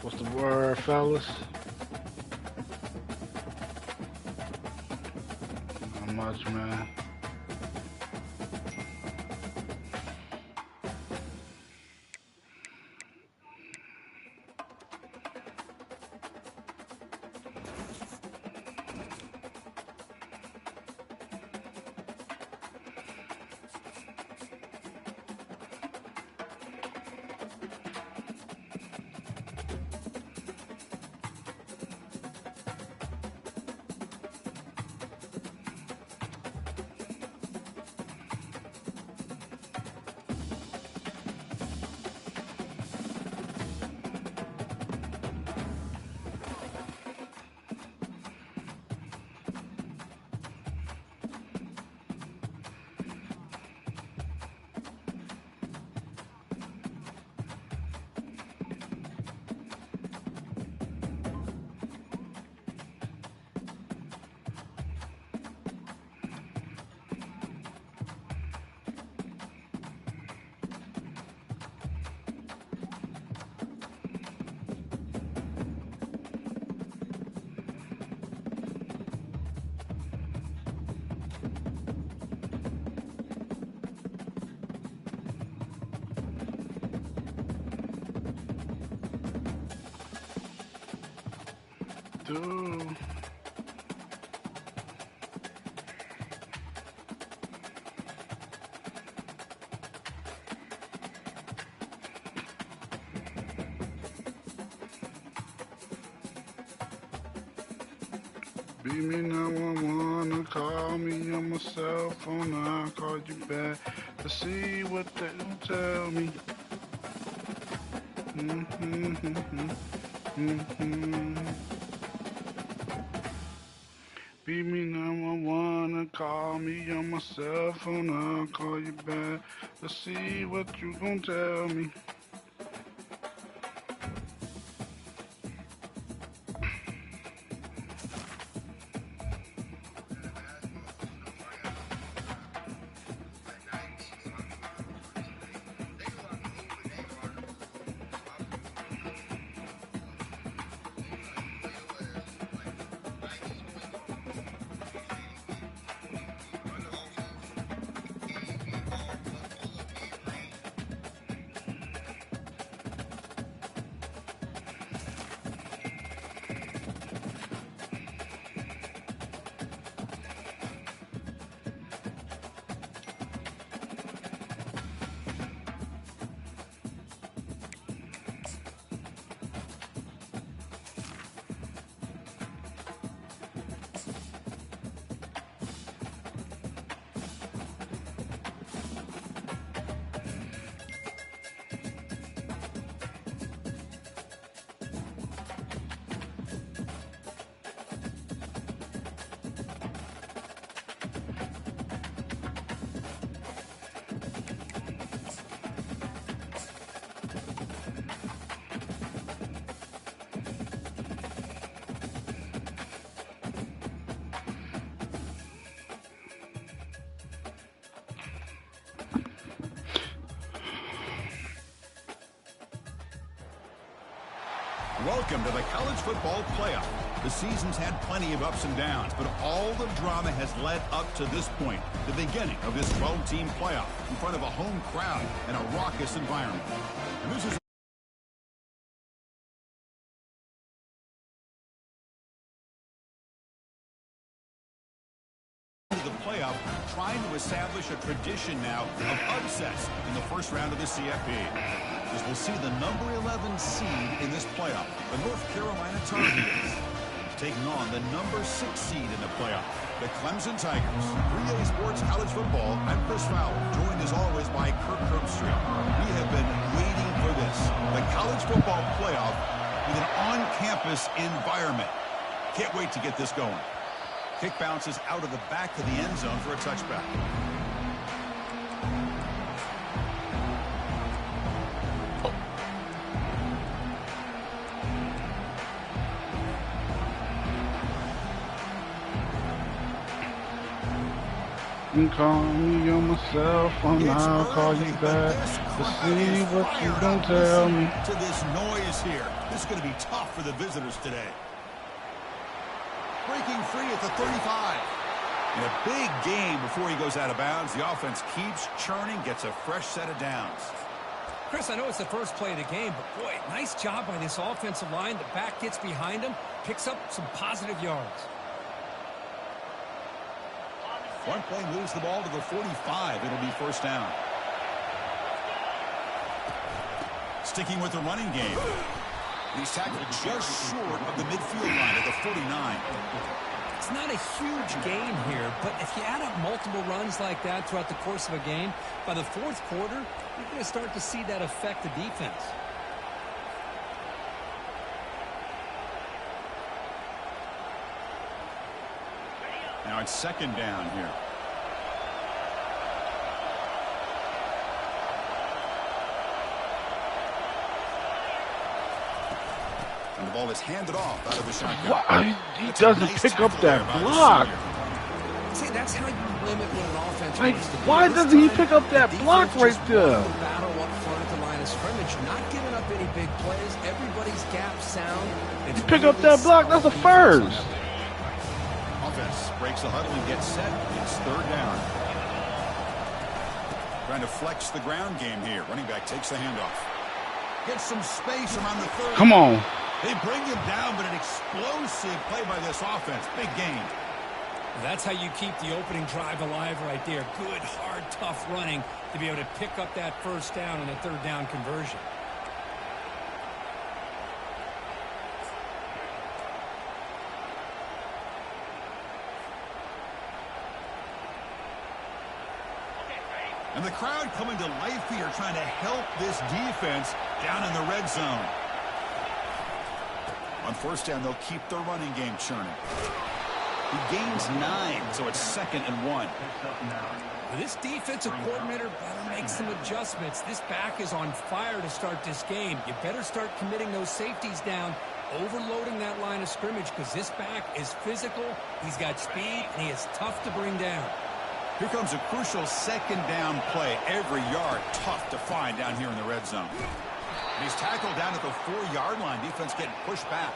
What's the word, fellas? Not much, man. Dude. Beat me 911, call me on my cell phone, I'll call you back to see what they gon' tell me. Beat me 911, call me on my cell phone, I'll call you back to see what you gon' tell me. Welcome to the college football playoff. The season's had plenty of ups and downs, but all the drama has led up to this point, the beginning of this 12-team playoff in front of a home crowd and a raucous environment. And this is the playoff, trying to establish a tradition now of upsets in the first round of the CFP. As we'll see the number 11 seed in this playoff, the North Carolina Tar Heels, taking on the number 6 seed in the playoff, the Clemson Tigers. 3A Sports College Football. I'm Chris Fowler, joined as always by Kirk Herbstreit. We have been waiting for this, the college football playoff with an on-campus environment. Can't wait to get this going. Kick bounces out of the back of the end zone for a touchback. can call me on my cell phone. I'll call you back to see what you don't tell me. To this noise here. This is going to be tough for the visitors today. Breaking free at the 35. In a big game before he goes out of bounds. The offense keeps churning, gets a fresh set of downs. Chris, I know it's the first play of the game, but boy, nice job by this offensive line. The back gets behind him, picks up some positive yards. One play moves the ball to the 45. It'll be first down. Sticking with the running game. He's tackled just short of the midfield line at the 49. It's not a huge gain here, but if you add up multiple runs like that throughout the course of a game, by the fourth quarter, you're going to start to see that affect the defense. Now it's second down here. And the ball is handed off out of the shotgun. Why? He doesn't pick up that block. See, that's how you limit what an offense Like, wants to do. why doesn't he pick up that block right there? Battle up front at the line of scrimmage, not giving up any big plays. Everybody's gap sound. He pick up that block. That's a first. Offense breaks the huddle and gets set. It's third down. Trying to flex the ground game here. Running back takes the handoff. Gets some space around the 30. Come on. They bring him down, but an explosive play by this offense. Big gain. That's how you keep the opening drive alive right there. Good, hard, tough running to be able to pick up that first down and a third down conversion. And the crowd coming to life here, trying to help this defense down in the red zone. On first down, they'll keep their running game churning. He gains 9, so it's 2nd and 1. This defensive coordinator better make some adjustments. This back is on fire to start this game. You better start committing those safeties down, overloading that line of scrimmage, because this back is physical, he's got speed, and he is tough to bring down. Here comes a crucial second down play. Every yard tough to find down here in the red zone. And he's tackled down at the 4-yard line. Defense getting pushed back.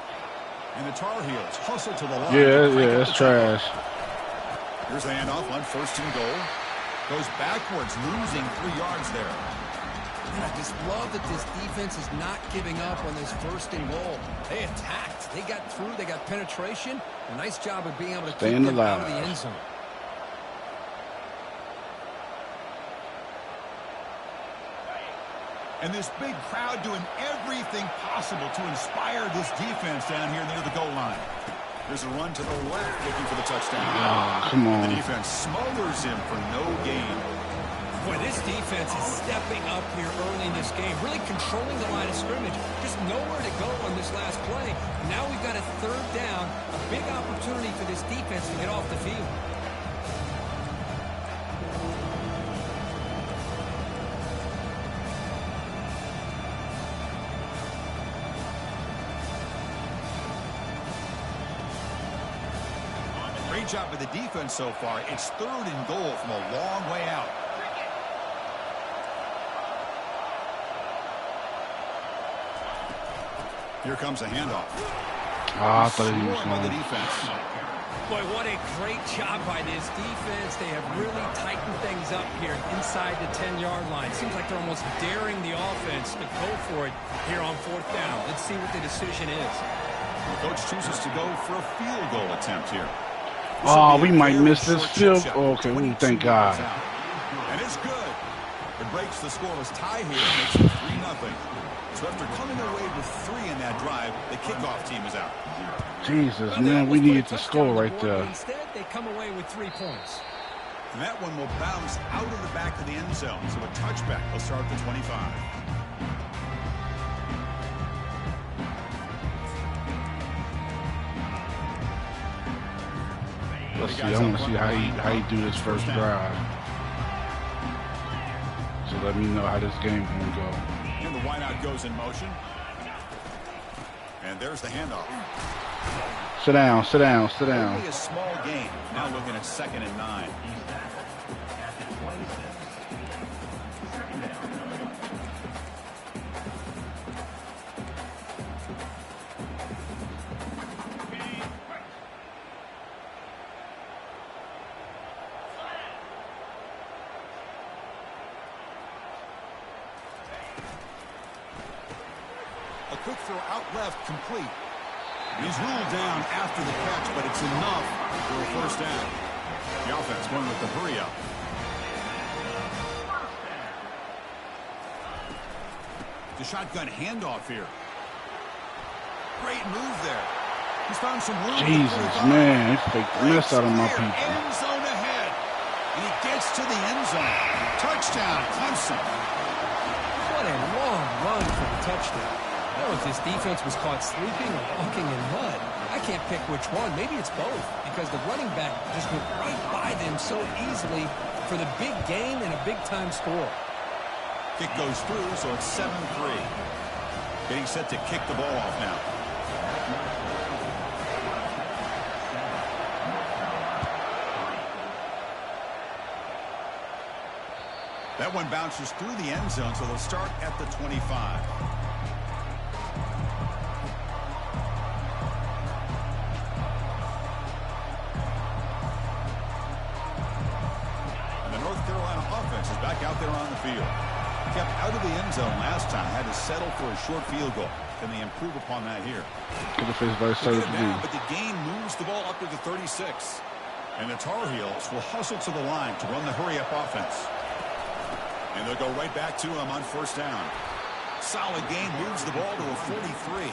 And the Tar Heels hustle to the line. Yeah, it's trash. Here's the handoff on first and goal. Goes backwards, losing 3 yards there. And I just love that this defense is not giving up on this first and goal. They attacked. They got through. They got penetration. A nice job of being able to keep them out of the end zone. And this big crowd doing everything possible to inspire this defense down here near the goal line. There's a run to the left looking for the touchdown. Oh, come on. The defense smothers him for no gain. Boy, this defense is stepping up here early in this game, really controlling the line of scrimmage. Just nowhere to go on this last play. Now we've got a third down, a big opportunity for this defense to get off the field. Great job by the defense so far. It's 3rd and goal from a long way out. Here comes a handoff. I thought he was by the going. defense. Boy, what a great job by this defense. They have really tightened things up here inside the 10-yard line. Seems like they're almost daring the offense to go for it here on 4th down. Let's see what the decision is. The coach chooses to go for a field goal attempt here. Oh, we might miss this field. Okay, thank God. And it's good. It breaks the scoreless tie here and makes it 3-0. So after coming away with 3 in that drive, the kickoff team is out. Jesus, man, we needed to score right there. Instead, they come away with 3 points. And that one will bounce out of the back of the end zone. So a touchback will start the 25. Let's see. I want to see how he do this first drive. So let me know how this game gonna go. And the wideout goes in motion. And there's the handoff. Sit down, sit down, sit down. Only a small gain. Now looking at 2nd and 9. Quick throw out left, complete. He's ruled down after the catch, but it's enough for a first down. The offense going with the hurry up. The shotgun handoff here. Great move there. He's found some room. Jesus, man. He faked the mess out of my people. End zone ahead. And he gets to the end zone. Touchdown, Clemson. What a long run for the touchdown. I don't know if this defense was caught sleeping or walking in mud. I can't pick which one. Maybe it's both, because the running back just went right by them so easily for the big gain and a big-time score. Kick goes through, so it's 7-3. Getting set to kick the ball off now. That one bounces through the end zone, so they'll start at the 25. And the North Carolina offense is back out there on the field. Kept out of the end zone last time, had to settle for a short field goal. Can they improve upon that here? Could have faced very certain down, but the gain moves the ball up to the 36. And the Tar Heels will hustle to the line to run the hurry-up offense. And they'll go right back to him on first down. Solid gain, moves the ball to a 43.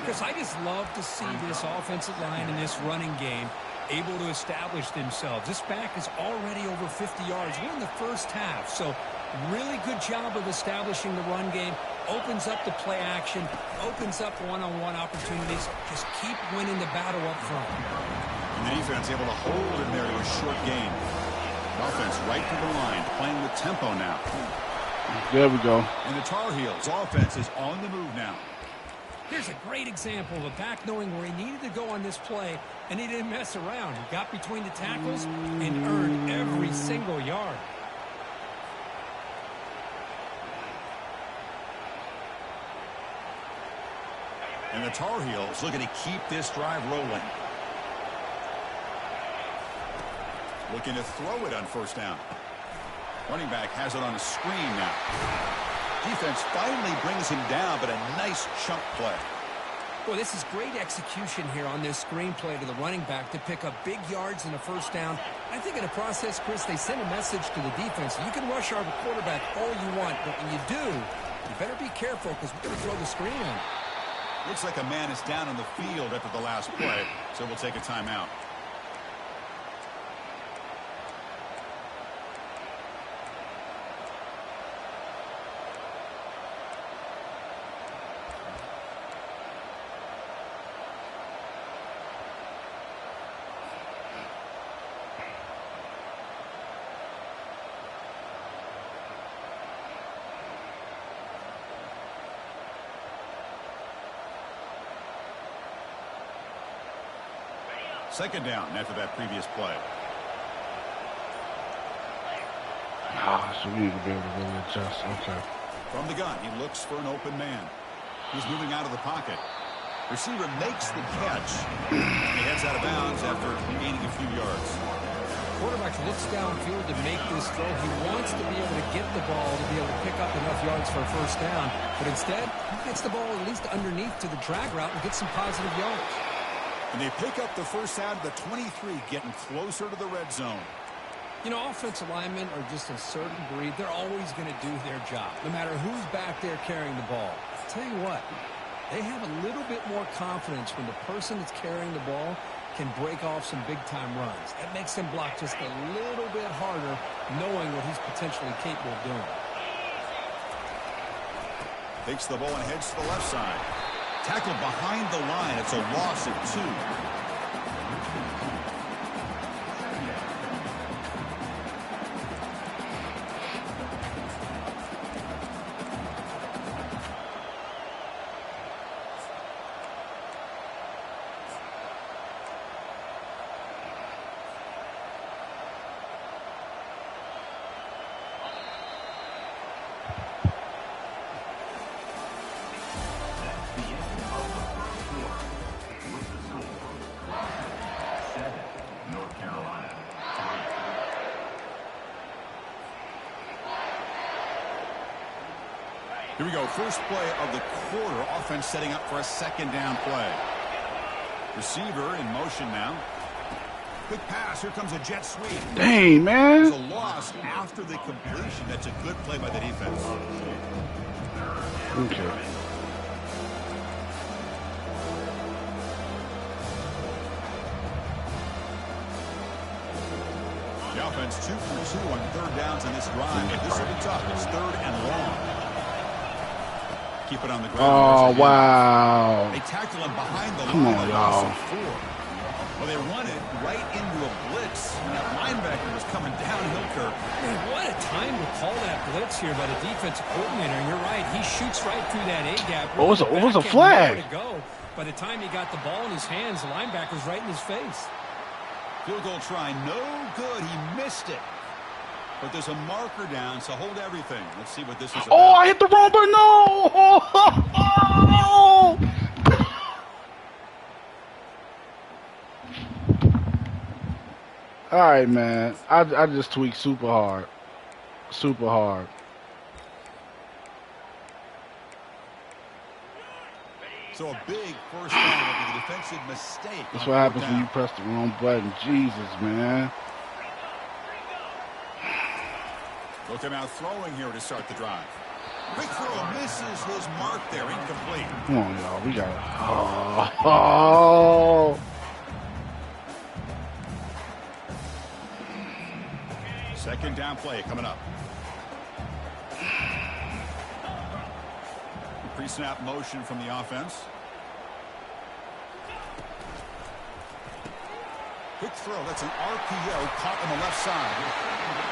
Chris, I just love to see this offensive line in this running game able to establish themselves. This back is already over 50 yards. We're in the first half, so really good job of establishing the run game. Opens up the play action, opens up one-on-one opportunities. Just keep winning the battle up front. And the defense able to hold in there to a short gain. Offense right to the line, playing with tempo now. There we go. And the Tar Heels offense is on the move now. Here's a great example of a back knowing where he needed to go on this play, and he didn't mess around. He got between the tackles and earned every single yard. And the Tar Heels looking to keep this drive rolling. Looking to throw it on first down. Running back has it on a screen now. Defense finally brings him down, but a nice chunk play. Well, this is great execution here on this screen play to the running back to pick up big yards and a first down. I think in the process, Chris, they send a message to the defense. You can rush our quarterback all you want, but when you do, you better be careful because we're going to throw the screen on. Looks like a man is down on the field after the last play, so we'll take a timeout. Second down after that previous play. So we need to be able to really adjust. Okay. From the gun, he looks for an open man. He's moving out of the pocket. Receiver makes the catch. He heads out of bounds after gaining a few yards. Quarterback looks downfield to make this throw. He wants to be able to get the ball to be able to pick up enough yards for a first down. But instead, he gets the ball at least underneath to the drag route and gets some positive yards. And they pick up the first down to the 23, getting closer to the red zone. You know, offensive linemen are just a certain breed. They're always going to do their job, no matter who's back there carrying the ball. I'll tell you what, they have a little bit more confidence when the person that's carrying the ball can break off some big-time runs. That makes them block just a little bit harder, knowing what he's potentially capable of doing. Takes the ball and heads to the left side. Tackled behind the line. It's a loss of 2. Here we go. First play of the quarter. Offense setting up for a second down play. Receiver in motion now. Quick pass. Here comes a jet sweep. Dang, man. There's a loss after the completion. That's a good play by the defense. Okay. The offense 2 for 2 on third downs in this drive, but this will be tough. It's third and long. Keep it on the ground. Oh, wow. They tackle him behind the Come line. on, y'all. Well, they run it right into a blitz. And that linebacker was coming downhill, Kirk. Man, what a time to call that blitz here by the defensive coordinator. And you're right, he shoots right through that A-gap. What was a flag? By the time he got the ball in his hands, the linebacker's right in his face. Field goal try, no good. He missed it. But there's a marker down, so hold everything. Let's see what this is about. Oh, I hit the wrong button. No. Oh. All right, man. I just tweaked super hard. Super hard. So a big first down with a defensive mistake. That's what happens when you press the wrong button. Jesus, man. Looking out throwing here to start the drive. Quick throw misses his mark there. Incomplete. Come on, y'all. We got it. Oh. Second down play coming up. Pre-snap motion from the offense. Quick throw. That's an RPO caught on the left side.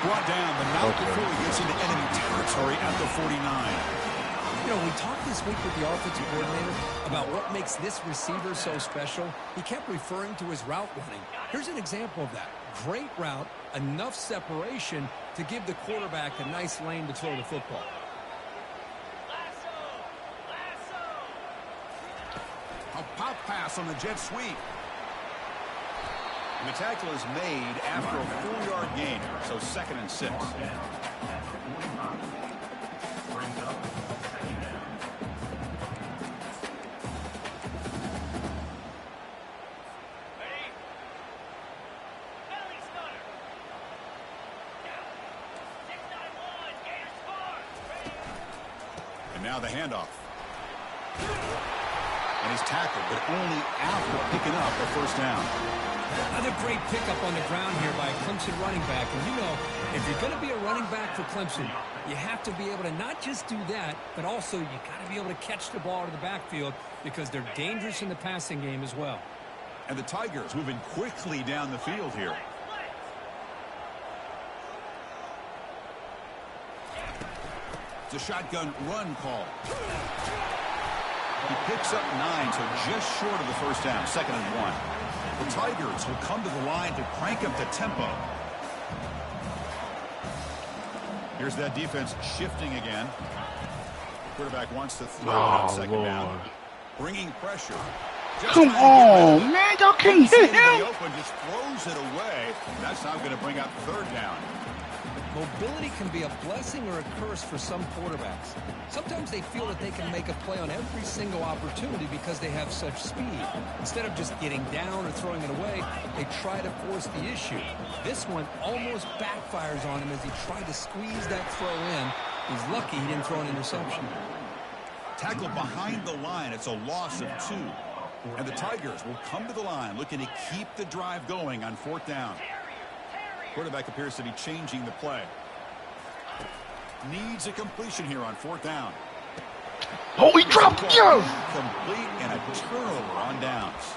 Brought down, but not before he gets into enemy territory at the 49. You know, we talked this week with the offensive coordinator about what makes this receiver so special. He kept referring to his route running. Here's an example of that. Great route, enough separation to give the quarterback a nice lane to throw the football. A pop pass on the jet sweep. And the tackle is made after a 4-yard gain, so 2nd and 6. And now the handoff. And he's tackled, but only after picking up a first down. Another great pickup on the ground here by a Clemson running back. And you know, if you're going to be a running back for Clemson, you have to be able to not just do that, but also you got to be able to catch the ball out of the backfield because they're dangerous in the passing game as well. And the Tigers moving quickly down the field here. It's a shotgun run call. He picks up 9, so just short of the first down, 2nd and 1. The Tigers will come to the line to crank up the tempo. Here's that defense shifting again. Quarterback wants to throw it on 2nd down. Bringing pressure. Come on, man. Y'all can't hit him. Open, just throws it away. That's not going to bring up 3rd down. Mobility can be a blessing or a curse for some quarterbacks. Sometimes they feel that they can make a play on every single opportunity because they have such speed. Instead of just getting down or throwing it away, they try to force the issue. This one almost backfires on him as he tried to squeeze that throw in. He's lucky he didn't throw an interception. Tackle behind the line. It's a loss of 2. And the Tigers will come to the line looking to keep the drive going on 4th down. Quarterback appears to be changing the play. Needs a completion here on 4th down. Oh, he dropped it. Complete and a turnover on downs.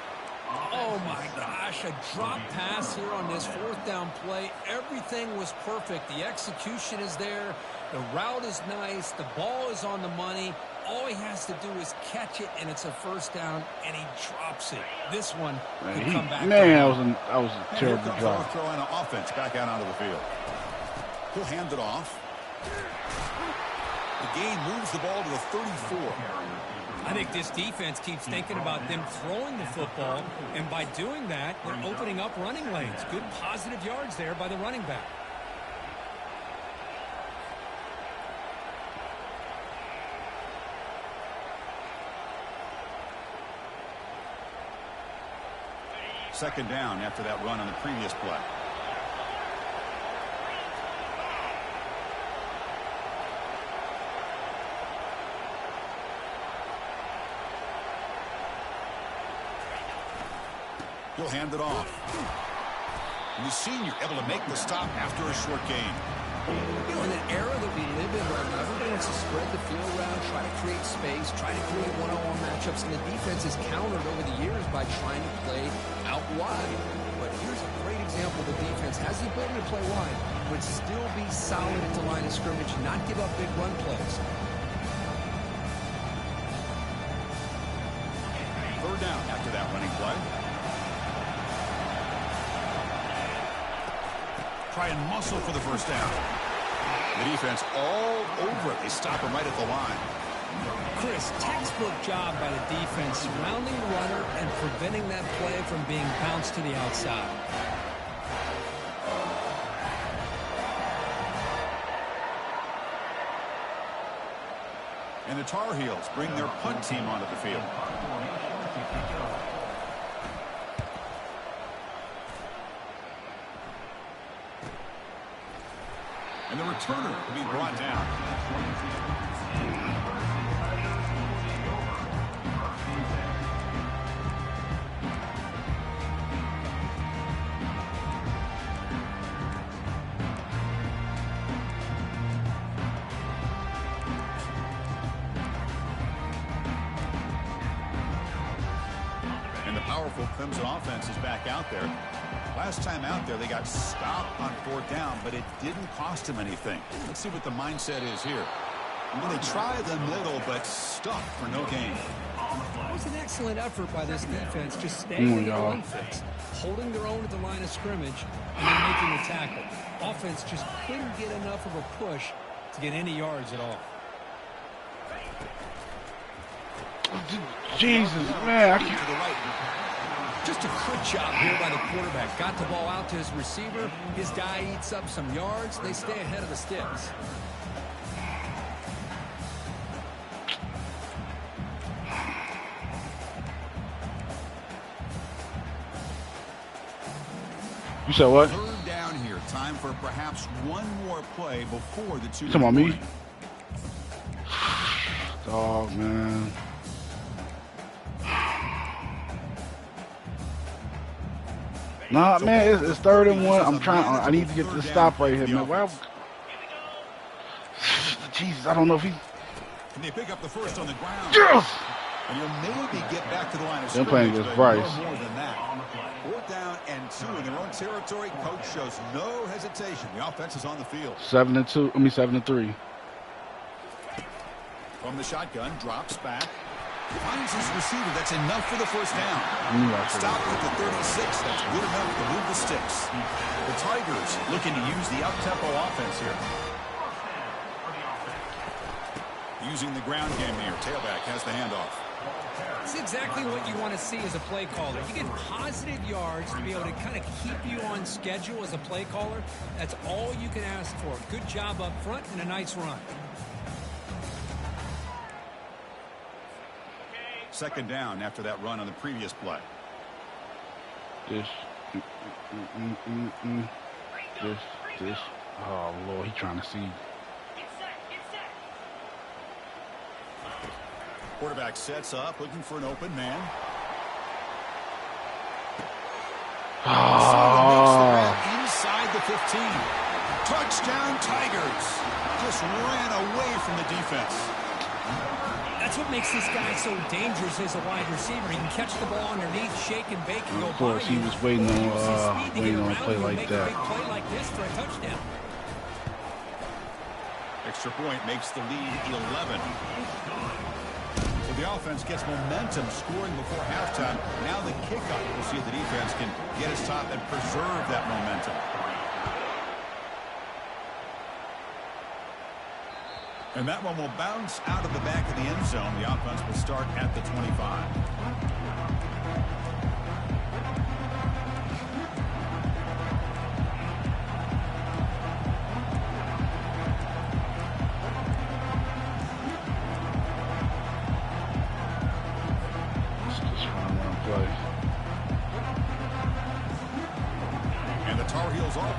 Oh, my gosh. A drop pass here on this 4th down play. Everything was perfect. The execution is there. The route is nice. The ball is on the money. All he has to do is catch it, and it's a 1st down, and he drops it. This one could come back. Man, that was a terrible drop. North Carolina offense back out onto the field. He'll hand it off. The gain moves the ball to the 34. I think this defense keeps thinking about them throwing the football, and by doing that, they're opening up running lanes. Good positive yards there by the running back. Second down after that run on the previous play. He'll hand it off. And the senior able to make the stop after a short gain. You know, in an era that we live in right now, everybody wants to spread the field around, try to create space, try to create one-on-one matchups, and the defense is countered over the years by trying to play out wide. But here's a great example. The defense has the ability to play wide, but still be solid at the line of scrimmage, not give up big run plays. Third down after that running play. Try and muscle for the first down. The defense all over it. They stop him right at the line. Chris, textbook job by the defense, surrounding the runner and preventing that play from being bounced to the outside. And the Tar Heels bring their punt team onto the field. And the returner will be brought down. And the powerful Clemson offense is back out there. Last time out there, they got stopped on fourth down, but it didn't cost them anything. Let's see what the mindset is here. Well, they try the middle, but stuck for no gain. It was an excellent effort by this defense, just staying in the run fix, holding their own at the line of scrimmage, and then making the tackle. Offense just couldn't get enough of a push to get any yards at all. Jesus, man. I can't. To the right. Just a good job here by the quarterback. Got the ball out to his receiver. His guy eats up some yards. They stay ahead of the sticks. You said what? Third down here. Time for perhaps one more play before the two. Come on, me. Dog, man. Nah, man, it's third and one. I'm trying. I need to get to the stop right here, man. Well, Jesus, I don't know if he. Can they pick up the first on the ground? Yes! And you'll maybe get back to the line of They're scrimmage, playing against but Bryce. no more than that. Fourth down and 2 in their own territory. Coach shows no hesitation. The offense is on the field. 7-2. I mean 7-3. From the shotgun, drops back. Finds his receiver. That's enough for the first down. Stop at the 36. That's good enough to move the sticks. The Tigers looking to use the up-tempo offense here. Using the ground game here. Tailback has the handoff. It's exactly what you want to see as a play caller. You get positive yards to be able to kind of keep you on schedule as a play caller. That's all you can ask for. Good job up front and a nice run. Second down after that run on the previous play. This. Oh, Lord, he trying to see. Quarterback sets up, looking for an open man. Inside the 15. Touchdown, Tigers. Just ran away from the defense. That's what makes this guy so dangerous as a wide receiver. He can catch the ball underneath, shake and bake, and go by. Of course, he was waiting on a play like that. Make a big play like this for a touchdown. Extra point makes the lead 11. So the offense gets momentum scoring before halftime. Now the kickoff. We'll see if the defense can get his top and preserve that momentum. And that one will bounce out of the back of the end zone. The offense will start at the 25.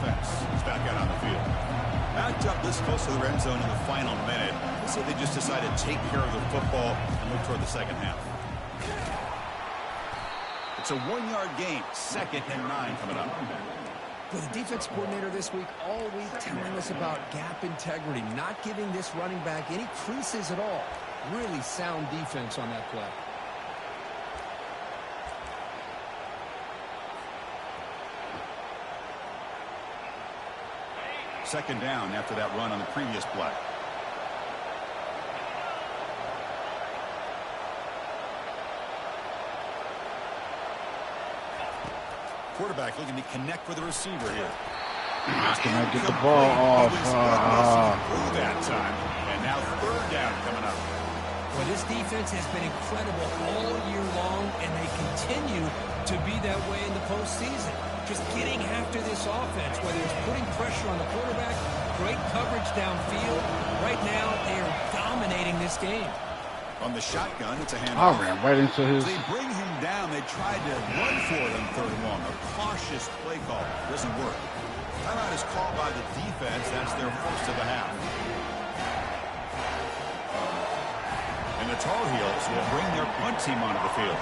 offense. He's back out on the field. Backed up this close to the red zone in the final minute. Let's see if they just decide to take care of the football and move toward the second half. It's a 1-yard gain. 2nd and 9 coming up. Well, the defense coordinator this week all week telling us about gap integrity, not giving this running back any creases at all. Really sound defense on that play. Second down after that run on the previous play. Quarterback looking to connect with the receiver here. Can I get the ball off? That time. And now 3rd down coming up. Well, this defense has been incredible all year long, and they continue to be that way in the postseason. Just getting after this offense, whether it's putting pressure on the quarterback, great coverage downfield. Right now, they are dominating this game. On the shotgun, it's a handoff. I ran right into his. They bring him down. They tried to run for it on 3rd and 1. A cautious play call. Doesn't work. Timeout is called by the defense. That's their first of the half. And the Tar Heels will bring their punt team onto the field.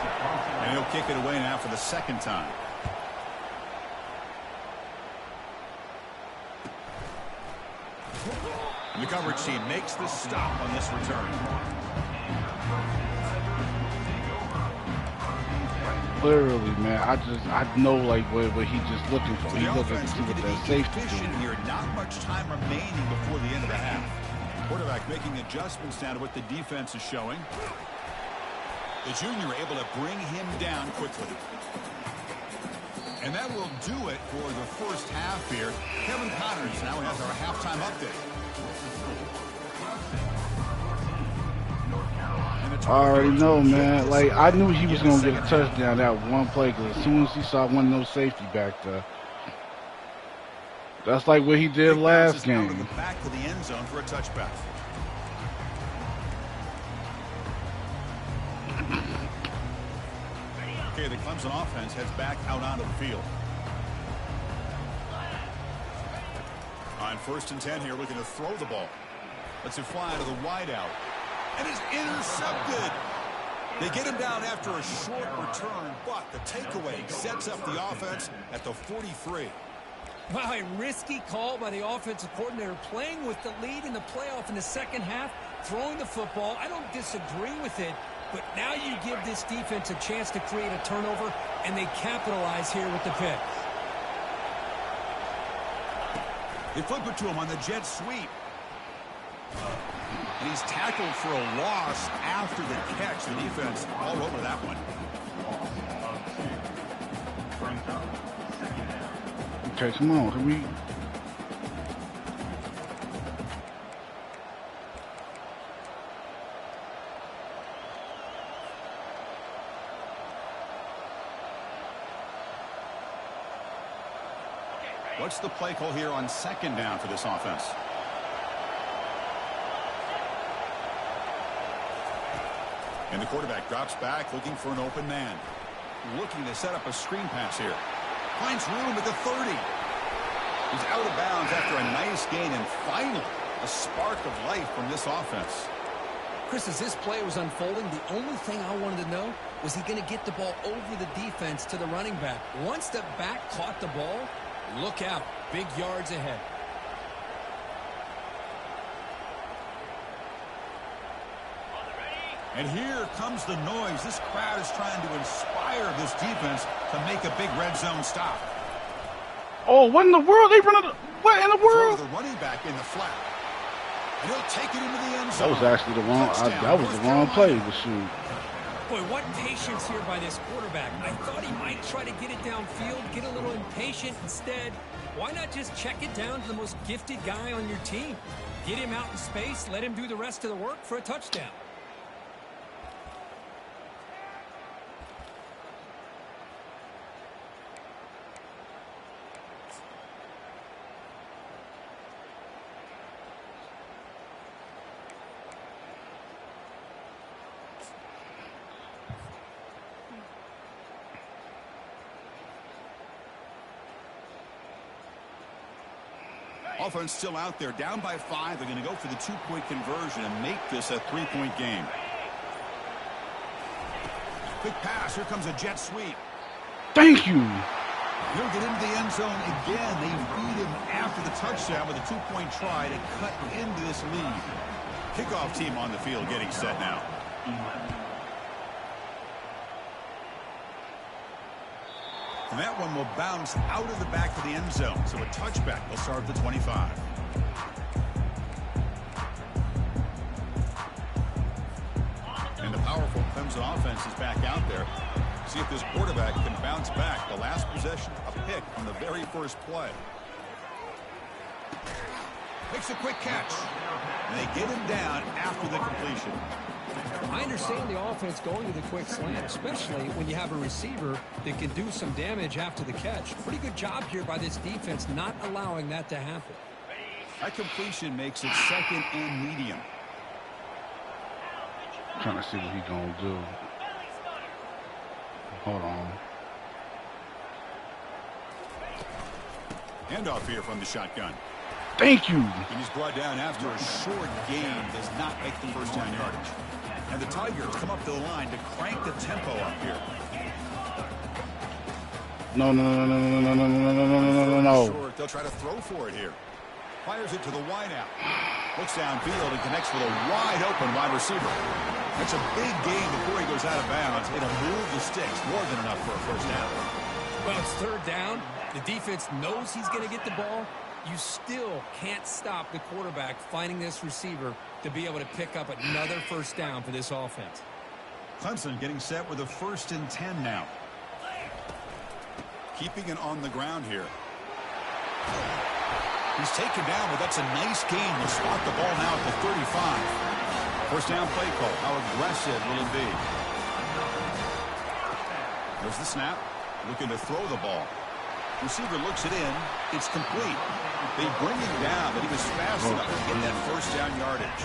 And he'll kick it away now for the 2nd time. And the coverage team makes the stop on this return. Literally, man, I know like what he's just looking for. He's looking to see what that safety is. Here, not much time remaining before the end of the half. Quarterback making adjustments now to what the defense is showing. The junior able to bring him down quickly. And that will do it for the first half here. Kevin Connors now has our halftime update. I already know, man. Like, I knew he was going to get a touchdown that one play because as soon as he saw one of those safety back there. That's like what he did last game. Back to the end zone for a touchback. Okay, the Clemson offense heads back out onto the field. On 1st and 10 here, looking to throw the ball. Lets it fly to the wideout. And is intercepted. They get him down after a short return, but the takeaway sets up the offense at the 43. Wow, a risky call by the offensive coordinator, playing with the lead in the playoff in the second half, throwing the football. I don't disagree with it, but now you give this defense a chance to create a turnover, and they capitalize here with the pick. They flip it to him on the jet sweep. And he's tackled for a loss after the catch. The defense all over that one. Okay, come on. Can we... What's the play call here on 2nd down for this offense? And the quarterback drops back, looking for an open man. Looking to set up a screen pass here. Finds room at the 30. He's out of bounds after a nice gain, and finally, a spark of life from this offense. Chris, as this play was unfolding, the only thing I wanted to know was he going to get the ball over the defense to the running back. Once the back caught the ball, look out. Big yards ahead. And here comes the noise. This crowd is trying to inspire this defense to make a big red zone stop. Oh, what in the world? They run what in the world? Throw the running back in the flat. And he'll take it into the end zone. That was actually the wrong. That was the wrong play to shoot. Boy, what patience here by this quarterback. I thought he might try to get it downfield, get a little impatient. Instead, why not just check it down to the most gifted guy on your team? Get him out in space, let him do the rest of the work for a touchdown. Offense still out there, down by 5. They're going to go for the 2-point conversion and make this a 3-point game. Quick pass. Here comes a jet sweep. Thank you. He'll get into the end zone again. They beat him after the touchdown with a 2-point try to cut into this lead. Kickoff team on the field getting set now. And that one will bounce out of the back of the end zone. So a touchback will start at the 25. And the powerful Clemson offense is back out there. See if this quarterback can bounce back. The last possession, a pick on the very first play. Makes a quick catch. And they get him down after the completion. I understand the offense going to the quick slant, especially when you have a receiver that can do some damage after the catch. Pretty good job here by this defense not allowing that to happen. That completion makes it 2nd and medium. Trying to see what he's going to do. Hold on. Handoff here from the shotgun. Thank you. And he's brought down after a short gain. Does not make the first down yardage. And the Tigers come up to the line to crank the tempo up here. No. Short, they'll try to throw for it here. Fires it to the wideout. Looks downfield and connects with a wide open wide receiver. That's a big gain before he goes out of bounds. It'll move the sticks. More than enough for a first down. Well, it's 3rd down. The defense knows he's going to get the ball. You still can't stop the quarterback finding this receiver to be able to pick up another first down for this offense. Clemson getting set with a 1st and 10 now. Keeping it on the ground here. He's taken down, but that's a nice gain. They'll spot the ball now at the 35. First down play call. How aggressive will it be? There's the snap. Looking to throw the ball. Receiver looks it in. It's complete. They bring him down, but he was fast enough to get that first down yardage.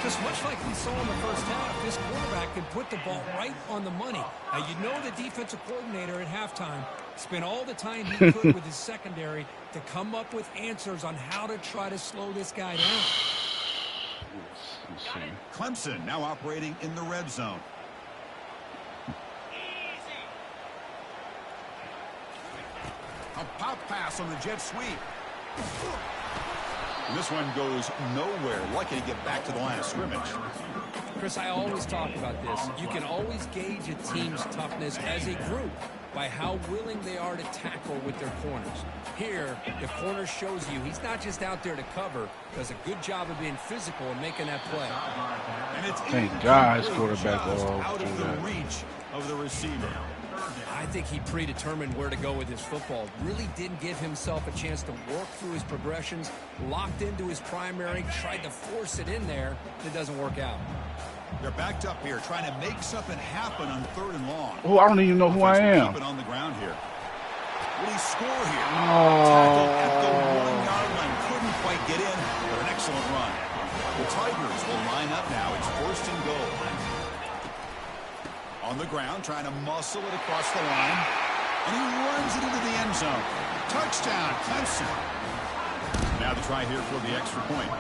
Just much like we saw in the first half, this quarterback can put the ball right on the money. Now, you know the defensive coordinator at halftime spent all the time he could with his secondary to come up with answers on how to try to slow this guy down. Clemson now operating in the red zone. A pop pass on the jet sweep. And this one goes nowhere. Lucky to get back to the line of scrimmage. Chris, I always talk about this. You can always gauge a team's toughness as a group by how willing they are to tackle with their corners. Here, the corner shows you he's not just out there to cover, does a good job of being physical and making that play. And it's Thank God his quarterback out of the reach of the receiver. I think he predetermined where to go with his football. Really didn't give himself a chance to work through his progressions, locked into his primary, tried to force it in there. It doesn't work out. They're backed up here, trying to make something happen on 3rd and long. Oh, I don't even know who I am. Keep it on the ground here. Will he score here? Oh. Tackled at the 1-yard line. Couldn't quite get in, but an excellent run. The Tigers will line up now. It's 1st and goal. On the ground, trying to muscle it across the line. And he runs it into the end zone. Touchdown, Clemson. Now the try here for the extra point.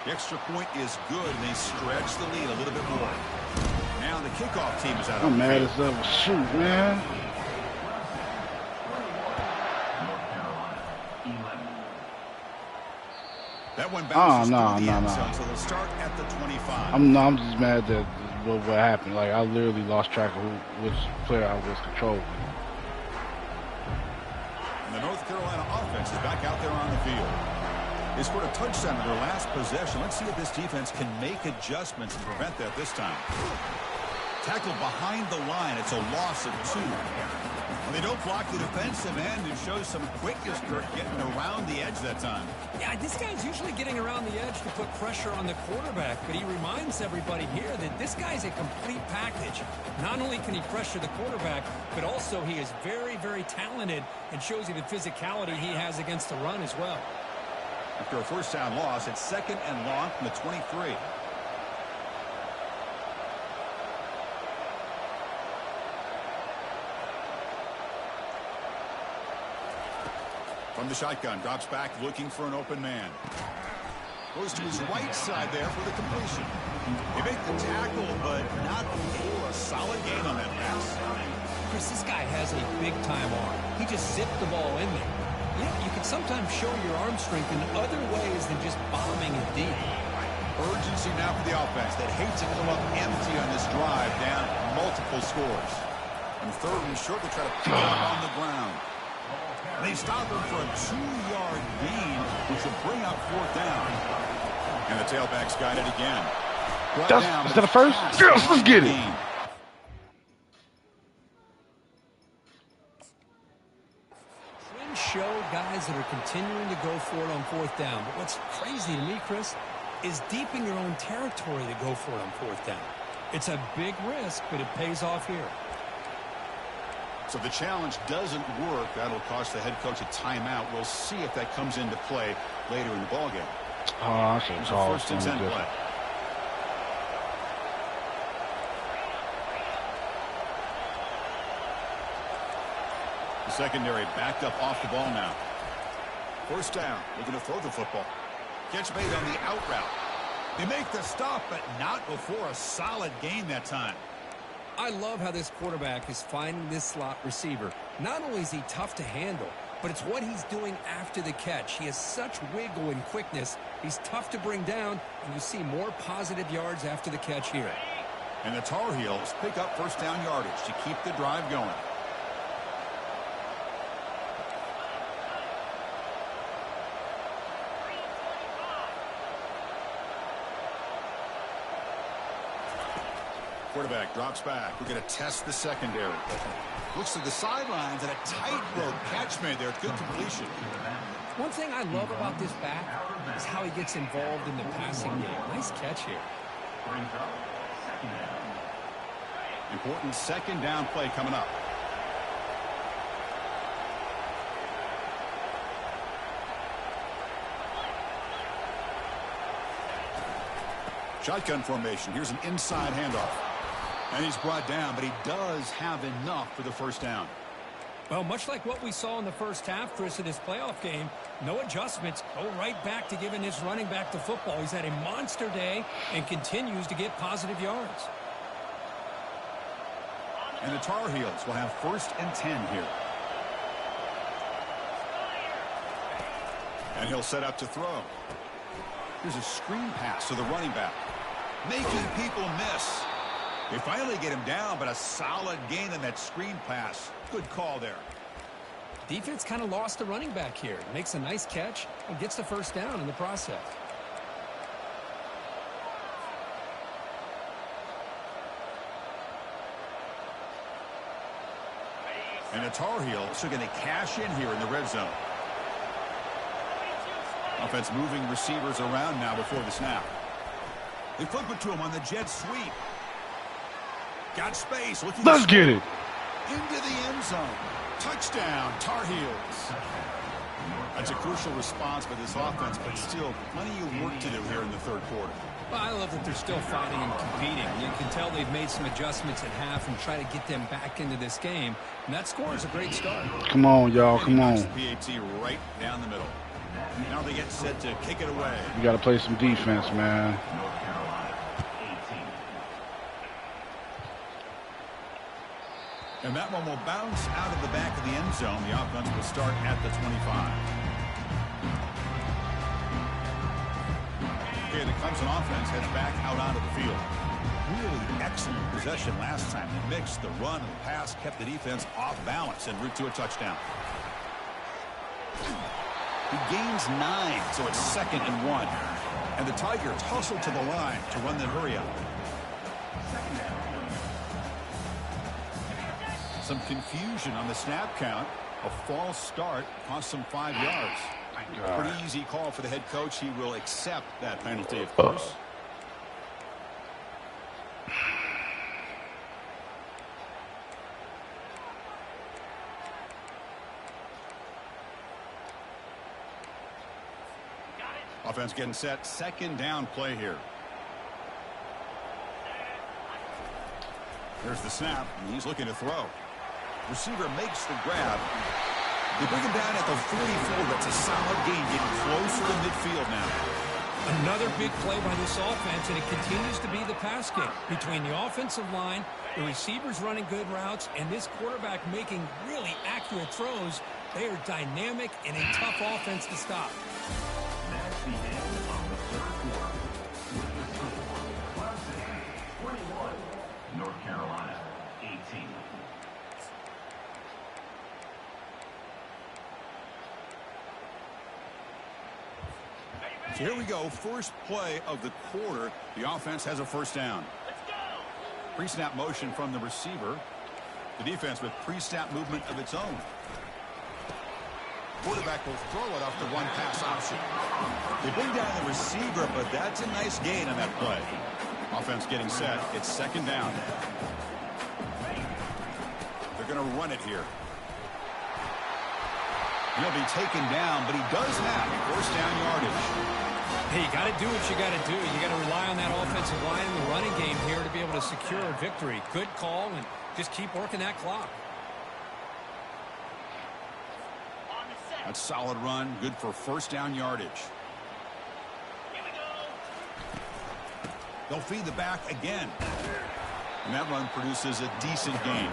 The extra point is good, and they stretch the lead a little bit more. Now the kickoff team is out. I'm mad as hell. Shoot, man. That one bounces no. zone, so they'll start at the 25. I'm just mad that what happened. Like, I literally lost track of which player I was controlling. And the North Carolina offense is back out there on the field. They scored a touchdown in their last possession. Let's see if this defense can make adjustments to prevent that this time. Tackled behind the line. It's a loss of 2. Well, they don't block the defensive end and show some quickness for getting around the edge that time. Yeah, this guy's usually getting around the edge to put pressure on the quarterback, but he reminds everybody here that this guy's a complete package. Not only can he pressure the quarterback, but also he is very, very talented and shows you the physicality he has against the run as well. After a first down loss, it's 2nd and long from the 23. From the shotgun, drops back looking for an open man. Goes to his right side there for the completion. He made the tackle, but not for a solid gain on that pass. Chris, this guy has a big-time arm. He just zipped the ball in there. Yeah, you can sometimes show your arm strength in other ways than just bombing it deep. Urgency now for the offense that hates to come up empty on this drive, down multiple scores. And third and short, they try to pick it up on the ground. They stop him for a 2-yard gain, which will bring up fourth down. And the tailback's got it again. Is that a first? Yes, let's get it. Trends show guys that are continuing to go for it on fourth down. But what's crazy to me, Chris, is deep in your own territory to go for it on fourth down. It's a big risk, but it pays off here. So the challenge doesn't work. That'll cost the head coach a timeout. We'll see if that comes into play later in the ballgame. Oh, I should call first and 10 play. The secondary backed up off the ball now. First down. Looking to throw the football. Catch made on the out route. They make the stop, but not before a solid gain that time. I love how this quarterback is finding this slot receiver. Not only is he tough to handle, but it's what he's doing after the catch. He has such wiggle and quickness. He's tough to bring down, and you see more positive yards after the catch here. And the Tar Heels pick up first down yardage to keep the drive going. Quarterback drops back. We're going to test the secondary. Looks to the sidelines and a tightrope catch made there. Good completion. One thing I love about this back is how he gets involved in the passing game. Nice catch here. Important second down play coming up. Shotgun formation. Here's an inside handoff. And he's brought down, but he does have enough for the first down. Well, much like what we saw in the first half, Chris, in his playoff game, no adjustments. Go right back to giving his running back the football. He's had a monster day and continues to get positive yards. And the Tar Heels will have first and 10 here. And he'll set up to throw. Here's a screen pass to the running back. Making people miss. They finally get him down, but a solid gain on that screen pass. Good call there. Defense kind of lost the running back here. Makes a nice catch and gets the first down in the process. And the Tar Heels are going to cash in here in the red zone. Offense moving receivers around now before the snap. They flip it to him on the jet sweep. Got space. Let's get it. Into the end zone. Touchdown, Tar Heels. That's a crucial response by this offense, but still plenty of work to do here in the third quarter. Well, I love that they're still fighting and competing. You can tell they've made some adjustments at half and try to get them back into this game. And that score is a great start. Come on, y'all. Come on. PAT right down the middle. Now they get set to kick it away. You got to play some defense, man. And that one will bounce out of the back of the end zone. The offense will start at the 25. Okay, the Clemson offense heads back out onto the field. Really excellent possession last time. They mixed the run and the pass, kept the defense off balance en route to a touchdown. He gains 9, so it's 2nd and 1. And the Tigers hustle to the line to run the hurry up. Some confusion on the snap count. A false start cost them 5 yards. Pretty easy call for the head coach. He will accept that penalty, of course. Offense getting set. 2nd down play here. There's the snap. He's looking to throw. Receiver makes the grab. They bring him down at the 44. That's a solid gain, getting closer to midfield now. Another big play by this offense, and it continues to be the pass game between the offensive line, the receivers running good routes, and this quarterback making really accurate throws. They are dynamic and a tough offense to stop. That's the end of the third quarter. With the score, Clemson 21, North Carolina 18. So here we go, first play of the quarter. The offense has a first down. Pre-snap motion from the receiver. The defense with pre-snap movement of its own. Quarterback will throw it off the one-pass option. They bring down the receiver, but that's a nice gain on that play. Offense getting set. It's second down. They're going to run it here. He'll be taken down, but he does have first down yardage. Hey, you got to do what you got to do. You got to rely on that offensive line in the running game here to be able to secure a victory. Good call, and just keep working that clock. That's solid run, good for first down yardage. They'll feed the back again. And that run produces a decent gain.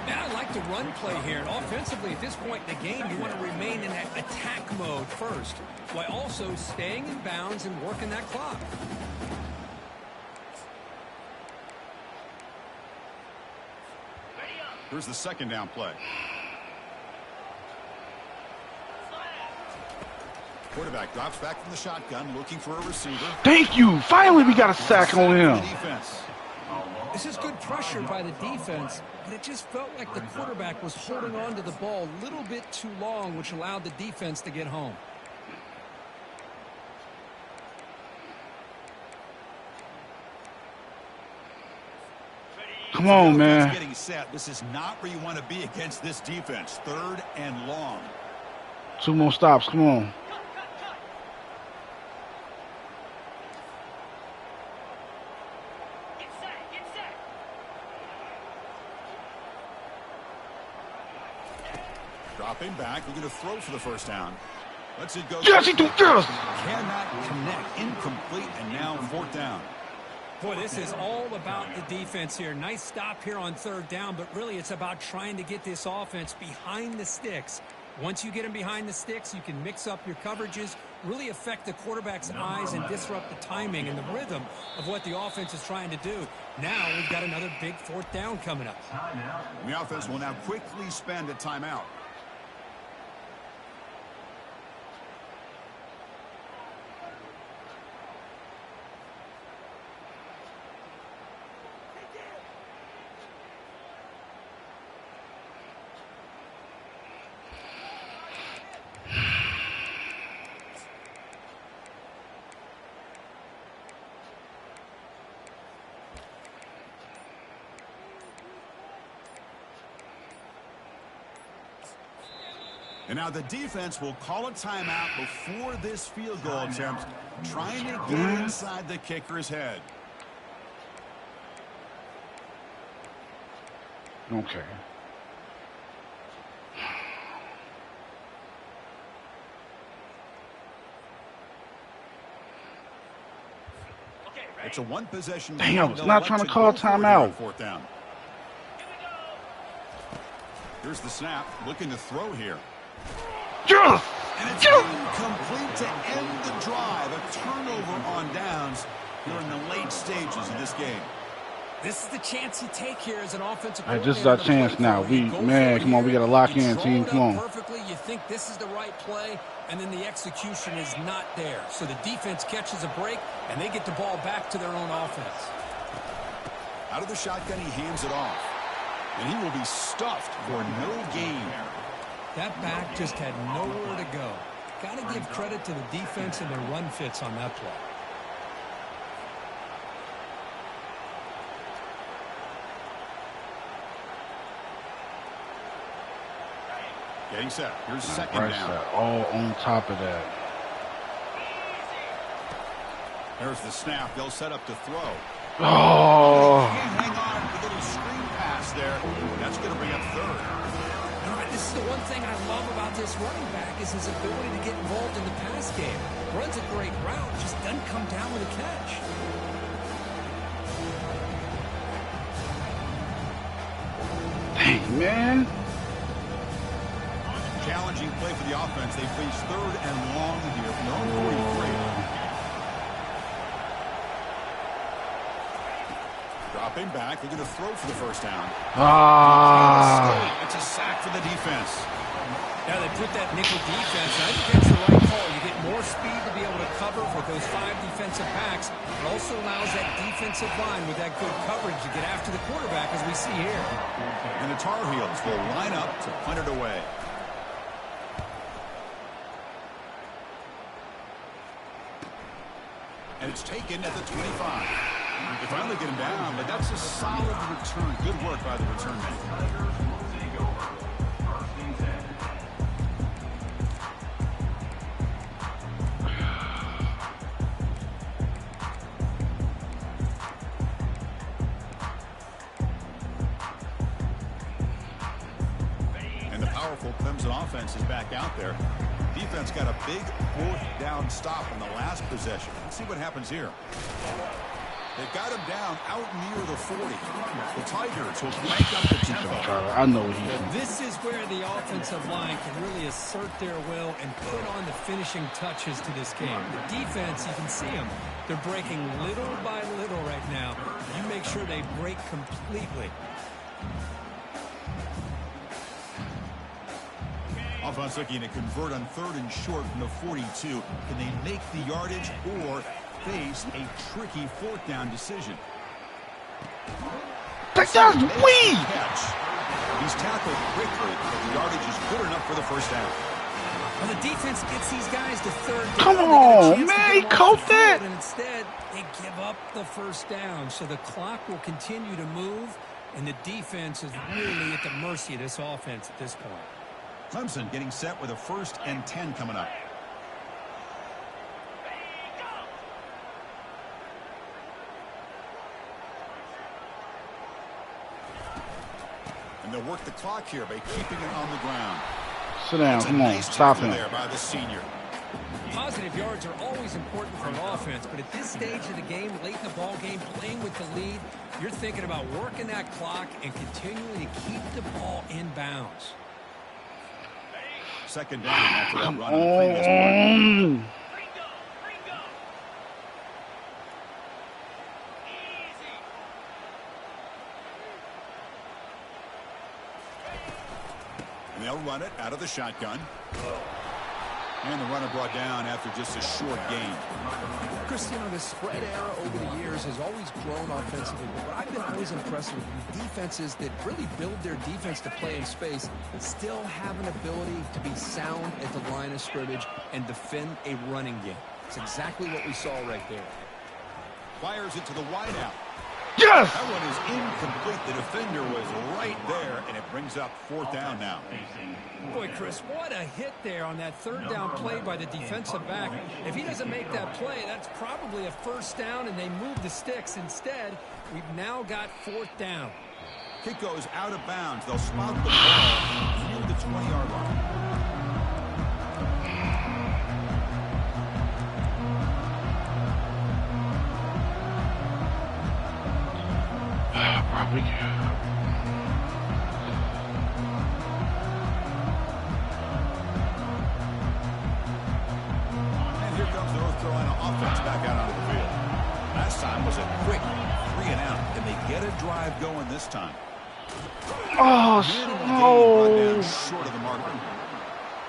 Now I like the run play here. And offensively, at this point in the game, you want to remain in that attack mode first, while also staying in bounds and working that clock. Here's the second down play. Quarterback drops back from the shotgun, looking for a receiver. Thank you. Finally, we got a sack on him. This is good pressure by the defense, but it just felt like the quarterback was holding on to the ball a little bit too long, which allowed the defense to get home. Come on, man. Getting set. This is not where you want to be against this defense. Third and long. 2 more stops. Come on. Dropping back, we're going to throw for the first down. Let's it go. Yes, he do. Yes. Cannot connect. Incomplete, and now fourth down. Boy, this is all about the defense here. Nice stop here on third down, but really it's about trying to get this offense behind the sticks. Once you get them behind the sticks, you can mix up your coverages, really affect the quarterback's eyes and disrupt the timing and the rhythm of what the offense is trying to do. Now we've got another big fourth down coming up. And the offense will now quickly spend a timeout. And now the defense will call a timeout before this field goal attempt, trying to get inside the kicker's head. Okay. It's a one-possession. Dang, I was not trying to call timeout. Fourth down. Here's the snap, looking to throw here. Yes! And it's incomplete to end the drive. A turnover on downs here in the late stages of this game. This is the chance you take here as an offensive Hey, this is our chance now. Man, come on, we got to lock in, team. Come on. Perfectly, you think this is the right play, and then the execution is not there. So the defense catches a break, and they get the ball back to their own offense. Out of the shotgun, he hands it off. And he will be stuffed for no gain. That back just had nowhere to go. Got to give credit to the defense and their run fits on that play. Getting set. Here's second down. All on top of that. There's the snap. They'll set up to throw. Oh. Hang on. A little screen pass there. That's going to bring up third. All right, this is the one thing I love about this running back is his ability to get involved in the pass game. Runs a great route, just doesn't come down with a catch. Dang, man. Challenging play for the offense. They face 3rd and long here from their own 43. Dropping back. They're going to throw for the first down. It's a sack for the defense. Now they put that nickel defense. I think that's the right call. You get more speed to be able to cover with those 5 defensive backs. It also allows that defensive line with that good coverage to get after the quarterback, as we see here. And the Tar Heels will line up to punt it away. And it's taken at the 25. They finally get him down, but that's a solid return. Good work by the return man. And the powerful Clemson offense is back out there. Defense got a big 4th down stop in the last possession. Let's see what happens here. They've got him down out near the 40. The Tigers will crank up the tempo. I know what he's doing. This is where the offensive line can really assert their will and put on the finishing touches to this game. The defense, you can see them. They're breaking little by little right now. You make sure they break completely. Offense looking to convert on 3rd and short from the 42. Can they make the yardage or face a tricky 4th down decision? That's weak. He's tackled quickly, but the yardage is good enough for the first down. When the defense gets these guys to 3rd down, come on, man, he caught that. And instead, they give up the first down. So the clock will continue to move, and the defense is really at the mercy of this offense at this point. Clemson getting set with a 1st and 10 coming up. And they'll work the clock here by keeping it on the ground. Sit down, come on, stop him. There by the senior. Positive yards are always important for an offense, but at this stage of the game, late in the ball game, playing with the lead, you're thinking about working that clock and continuing to keep the ball in bounds. 2nd down after that run on the previous one. And they'll run it out of the shotgun. And the runner brought down after just a short gain. Chris, you know, the spread era over the years has always grown offensively, but what I've been always impressed with defenses that really build their defense to play in space still have an ability to be sound at the line of scrimmage and defend a running game. It's exactly what we saw right there. Fires it to the wideout. Yes! That one is incomplete. The defender was right there, and it brings up 4th down now. Boy, Chris, what a hit there on that 3rd down play by the defensive back. If he doesn't make that play, that's probably a 1st down, and they move the sticks. Instead, we've now got 4th down. Kick goes out of bounds. They'll spot the ball near the 20-yard line. Probably. And here comes the North Carolina offense back out onto the field. Last time was a quick 3 and out, and they get a drive going this time. Oh, no. Short of the marker.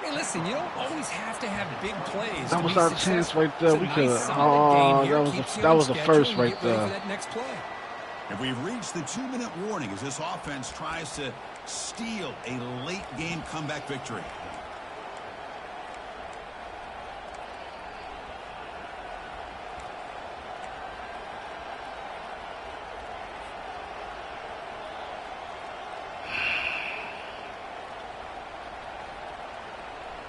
Hey, listen, you don't always have to have big plays. That was our chance right there. We could have. Oh, that was the first right there. That next play. And we've reached the 2-minute warning as this offense tries to steal a late-game comeback victory.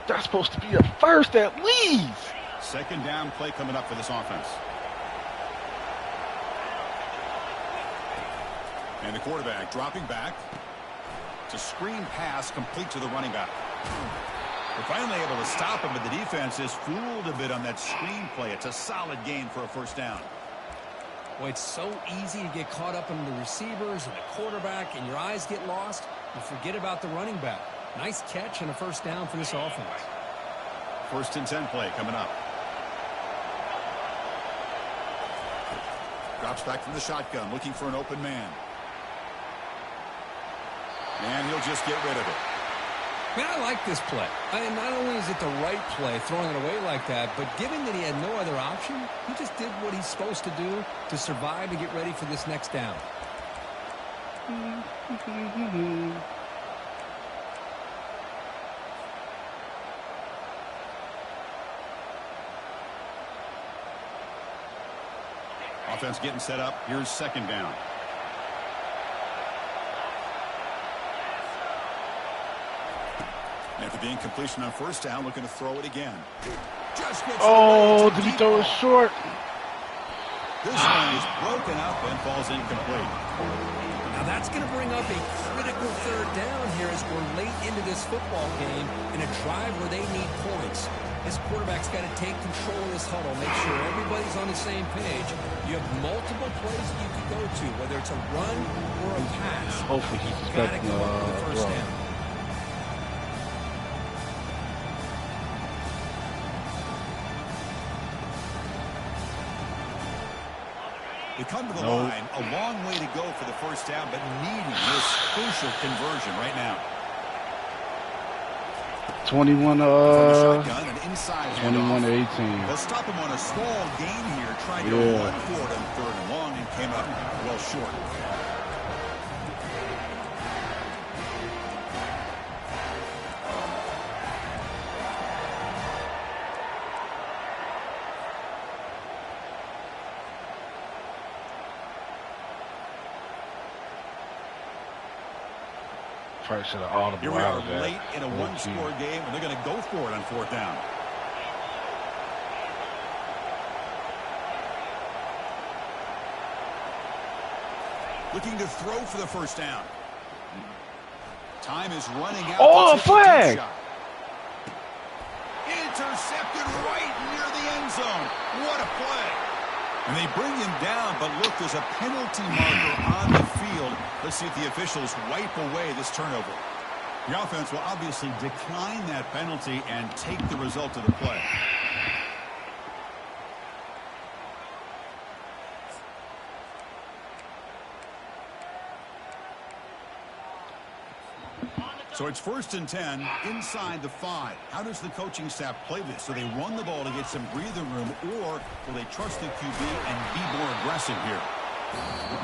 That's supposed to be a first at least. 2nd down play coming up for this offense. And the quarterback dropping back. It's a screen pass complete to the running back. They're finally able to stop him, but the defense is fooled a bit on that screen play. It's a solid gain for a first down. Well, it's so easy to get caught up in the receivers and the quarterback, and your eyes get lost. You forget about the running back. Nice catch and a first down for this offense. 1st and 10 play coming up. Drops back from the shotgun, looking for an open man. And he'll just get rid of it. Man, I like this play. Not only is it the right play, throwing it away like that, but given that he had no other option, he just did what he's supposed to do to survive and get ready for this next down. Offense getting set up. Here's 2nd down. After the incompletion on 1st down, looking to throw it again. Just gets did he throw it short? This one is broken up and falls incomplete. Now that's going to bring up a critical 3rd down here as we're late into this football game in a drive where they need points. This quarterback's got to take control of this huddle, make sure everybody's on the same page. You have multiple plays you can go to, whether it's a run or a pass. Hopefully he's got to expecting come up with the first throw. down. They come to the line, a long way to go for the first down, but needing this crucial conversion right now. 21 shotgun and inside 21 to 18. They'll stop him on a small gain here, trying to run for it on 3rd and long, and came up well short. Probably should have audible. Here we are late in a one-score game, and they're going to go for it on 4th down. Looking to throw for the first down. Time is running out. Oh, a flag! Intercepted right near the end zone. What a play. And they bring him down, but look, there's a penalty marker on the field. Let's see if the officials wipe away this turnover. The offense will obviously decline that penalty and take the result of the play. So it's 1st and 10 inside the 5. How does the coaching staff play this? So they run the ball to get some breathing room, or will they trust the QB and be more aggressive here?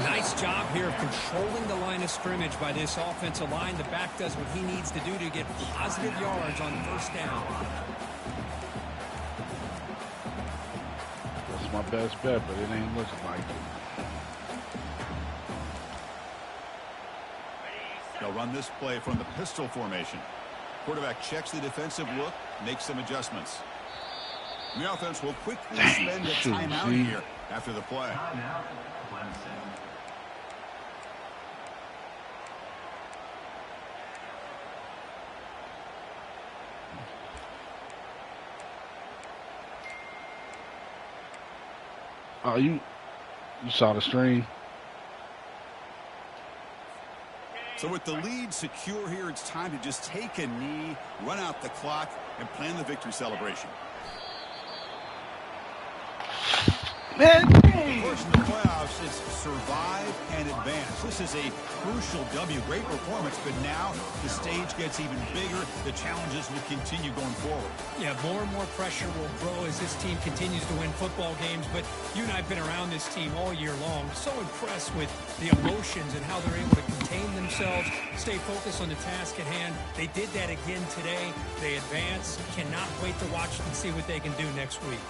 Nice job here of controlling the line of scrimmage by this offensive line. The back does what he needs to do to get positive yards on 1st down. That's my best bet, but it ain't looking like it. They'll run this play from the pistol formation. Quarterback checks the defensive look, makes some adjustments. The offense will quickly spend a timeout here after the play. Timeout, Clemson. Oh, you saw the stream. So with the lead secure here, it's time to just take a knee, run out the clock, and plan the victory celebration. Man, First in the playoffs is survive and advance. This is a crucial W. Great performance, but now the stage gets even bigger. The challenges will continue going forward. Yeah, more and more pressure will grow as this team continues to win football games. But you and I have been around this team all year long. So impressed with the emotions and how they're able to contain themselves, stay focused on the task at hand. They did that again today. They advance. Cannot wait to watch and see what they can do next week.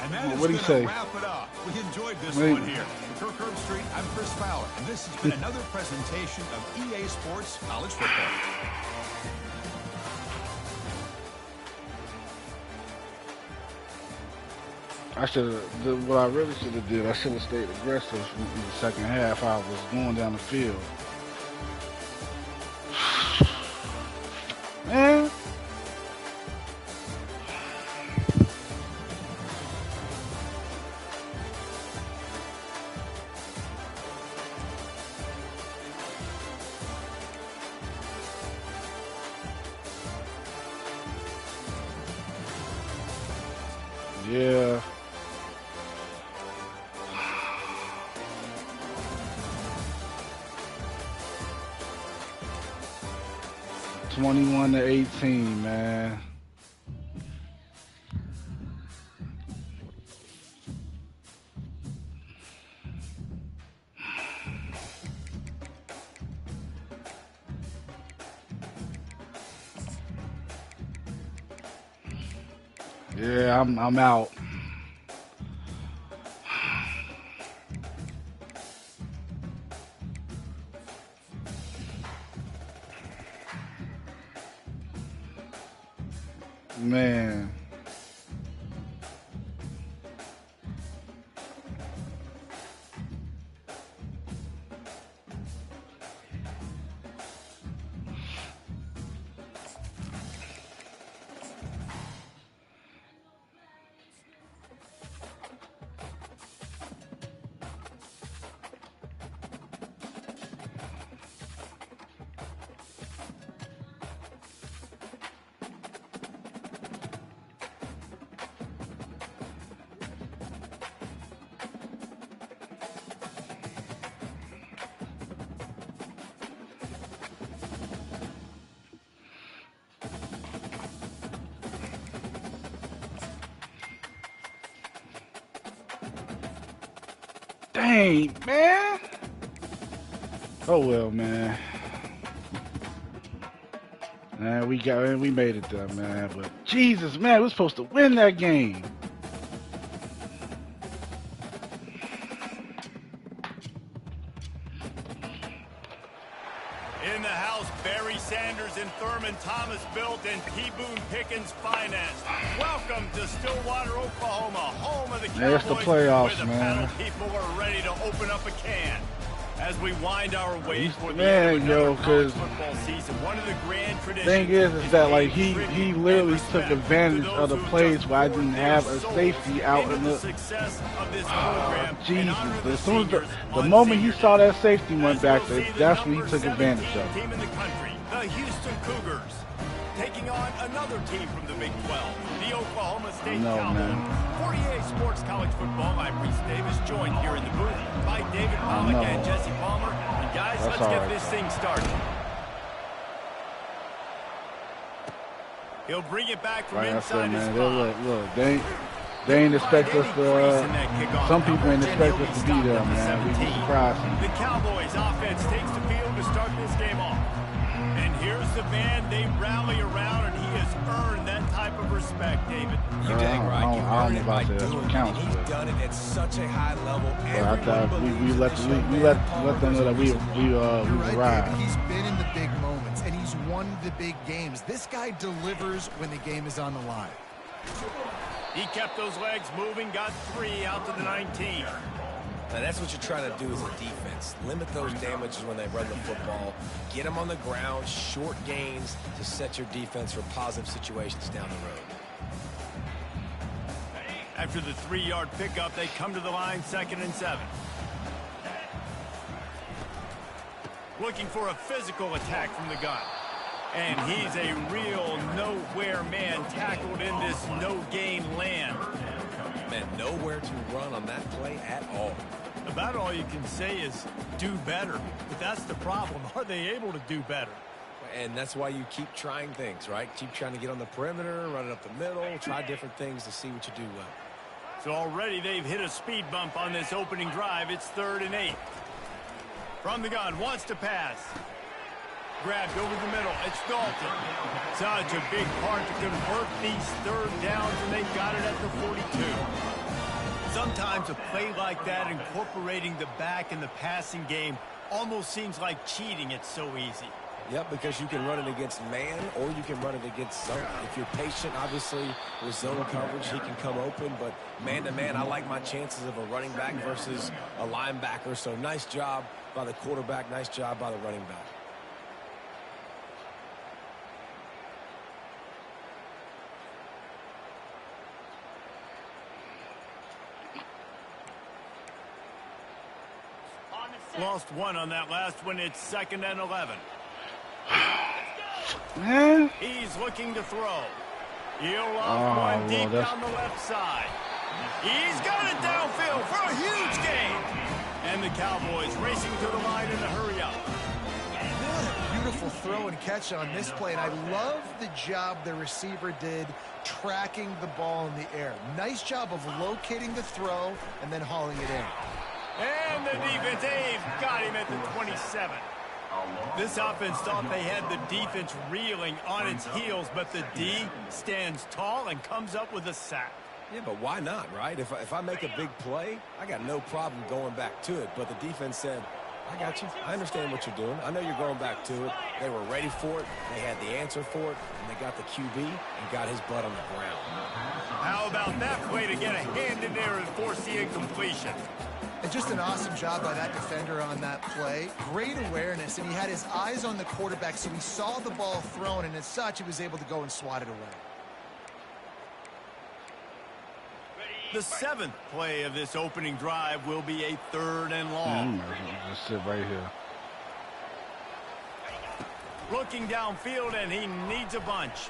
And that is what do going you say? to wrap it up. We enjoyed this one here. For Kirk Herbstreit, I'm Chris Fowler, and this has been another presentation of EA Sports College Football. What I really should have did, I should have stayed aggressive in the second half. I was going down the field. Yeah. (21-18), man. Yeah, I'm out. Man. Dang, man. Oh well, man. Man, we made it there, man. But Jesus, man, we're supposed to win that game. In the house, Barry Sanders and Thurman Thomas built and T. Boone Pickens financed. Welcome to Stillwater, Oklahoma, home of the Cowboys. That's the playoffs, where the man. panel people are ready to open up a can. As we wind our way toward the Man, end of yo, another college 'cause football season, one of the grand traditions Thing is that like he giving literally tribute took and advantage respect of the to those plays who where I poured didn't their have a souls safety out into in the the success of this program. Jesus. And honor As soon as seniors the on moment he Senior saw Day. that safety went As back we'll there, see the that's when he number took advantage 17 of it. team in the country, the Houston Cougars, taking on another team from the Big 12, the Oklahoma State No, Cowboys. man. 48 Sports College Football. I'm Reese Davis, joined here in the booth by David Pollack No. and Jesse Palmer. And guys, That's let's all get right, this thing started. He'll bring it back from Like I inside said, his man, spot. look, they ain't expect us to. Some people ain't expect us to be there, man. We be surprised. The Cowboys offense takes the field to start this game off. And here's the man they rally around, and he has earned that type of respect, David. You dang right. You I earn don't it know by about that. doing it. Counts, And he's but done it at such a high level. I thought we let them know that we Right, arrived. David, he's been in the big moments, and he's won the big games. This guy delivers when the game is on the line. He kept those legs moving, got 3 out to the 19. Now that's what you're trying to do as a defense. Limit those damages when they run the football. Get them on the ground, short gains to set your defense for positive situations down the road. After the 3-yard pickup, they come to the line, 2nd and 7. Looking for a physical attack from the gun. And he's a real nowhere man, tackled in this no-gain land. Man, nowhere to run on that play at all. About all you can say is do better. But that's the problem. Are they able to do better? And that's why you keep trying things, right? Keep trying to get on the perimeter, run it up the middle, try different things to see what you do well. So already they've hit a speed bump on this opening drive. It's 3rd and 8. From the gun, wants to pass. Grabbed over the middle. It's Dalton. Such a big part to convert these 3rd downs, and they got it at the 42. Sometimes a play like that, incorporating the back in the passing game, almost seems like cheating. It's so easy. Yep, because you can run it against man or you can run it against zone. If you're patient, obviously, with zone coverage, he can come open. But man-to-man, I like my chances of a running back versus a linebacker. So nice job by the quarterback. Nice job by the running back. Lost 1 on that last one. It's 2nd and 11. Man, He's looking to throw. He'll off one deep down the left side. He's got it downfield for a huge gain. And the Cowboys racing to the line in a hurry-up. What a beautiful throw and catch on this play. And I love the job the receiver did tracking the ball in the air. Nice job of locating the throw and then hauling it in. And the defense, they've got him at the 27. This offense thought they had the defense reeling on its heels, but the D stands tall and comes up with a sack. Yeah, but why not, right? If I make a big play, I got no problem going back to it. But the defense said, I got you. I understand what you're doing. I know you're going back to it. They were ready for it. They had the answer for it. And they got the QB and got his butt on the ground. How about that play to get a hand in there and force the incompletion? And just an awesome job by that defender on that play. Great awareness, and he had his eyes on the quarterback, so he saw the ball thrown, and as such, he was able to go and swat it away. The seventh play of this opening drive will be a 3rd and long. Just sit right here. Looking downfield, and he needs a bunch.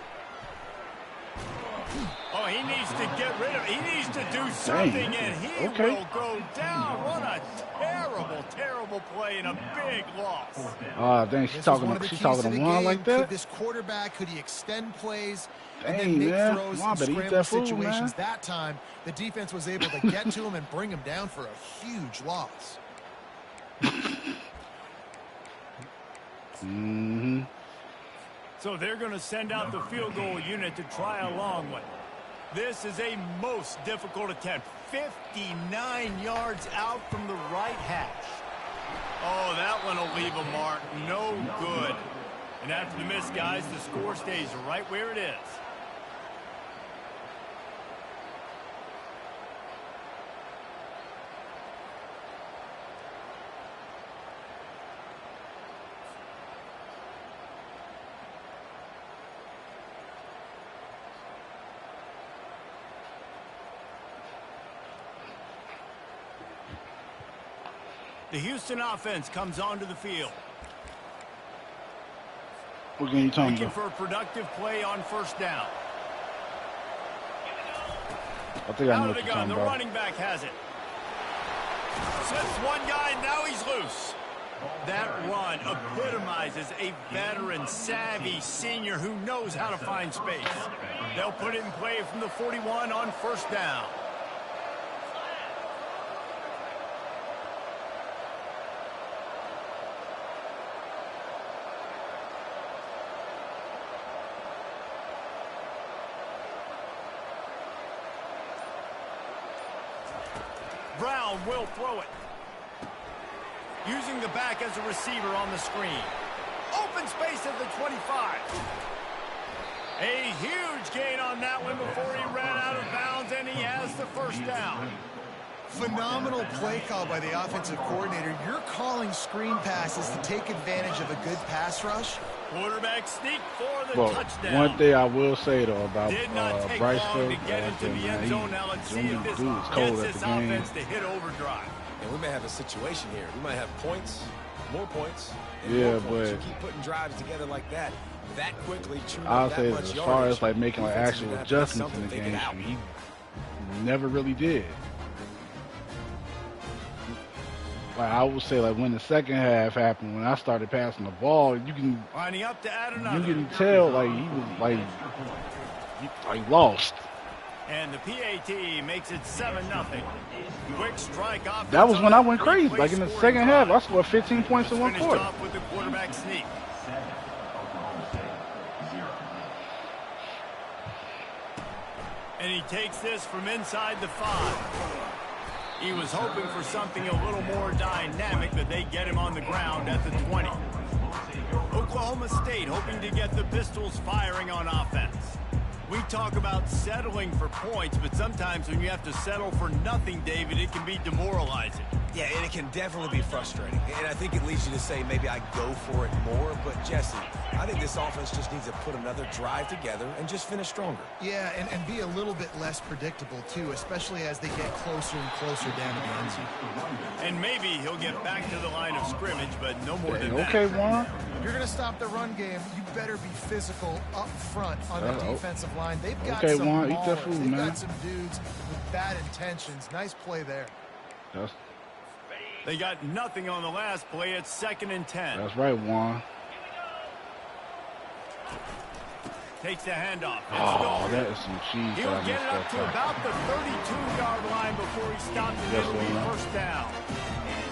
Oh, he needs to get rid of it. He needs to do something, and he will go down. What a terrible, terrible play and a big loss. Dang, she's talking to one like that? Could this quarterback, could he extend plays Dang, and then make man. throws Mom, in better eat scramble that food, situations? man. That time, the defense was able to get to him and bring him down for a huge loss. Mm-hmm. So they're going to send out the field goal unit to try a long one. This is a most difficult attempt. 59 yards out from the right hash. Oh, that one will leave a mark. No good. And after the miss, guys, the score stays right where it is. The Houston offense comes onto the field. What game you talking Looking about? for a productive play on 1st down. I think I know Out of what the you're gun, talking the about. running back has it. Slips one guy, now he's loose. That run epitomizes a veteran, savvy senior who knows how to find space. They'll put it in play from the 41 on 1st down. Brown will throw it. Using the back as a receiver on the screen. Open space at the 25. A huge gain on that one before he ran out of bounds, and he has the 1st down. Phenomenal play call by the offensive coordinator. You're calling screen passes to take advantage of a good pass rush. Quarterback sneak for the touchdown. One thing I will say, though, about Did not take Bryce long Hill, to get into the end zone. Now let's see if this dude's gets cold at this the game. offense to hit overdrive. And we may have a situation here. We might have points, more points, and Yeah, more points. but You keep putting drives together like that quickly, chewing I'll up say that much as far yardage, as like making like defenses are actual gonna have to do adjustments in the something, game, figure it he never really did. Like I would say, like when the second half happened, when I started passing the ball, you can Lining up to add another. you can tell like he was like lost. And the PAT makes it 7-0. Quick strike off. That was when I went crazy. Like in the second half, I scored 15 points in one Finished quarter. off with the quarterback sneak. And he takes this from inside the 5. He was hoping for something a little more dynamic, but they get him on the ground at the 20. Oklahoma State hoping to get the Pistols firing on offense. We talk about settling for points, but sometimes when you have to settle for nothing, David, it can be demoralizing. Yeah, and it can definitely be frustrating. And I think it leads you to say maybe I go for it more. But, Jesse, I think this offense just needs to put another drive together and just finish stronger. Yeah, and be a little bit less predictable, too, especially as they get closer and closer down to the end zone. And maybe he'll get back to the line of scrimmage, but no more than that. Okay, Juan. If you're going to stop the run game, you better be physical up front on the defensive line. They've got some Juan, eat that maulers. food, They've man. got some dudes with bad intentions. Nice play there. They got nothing on the last play. It's 2nd and 10. That's right, Juan. Takes the handoff. Oh, that is some cheese. He'll get it up to about the 32-yard line before he stops and it'll be first down.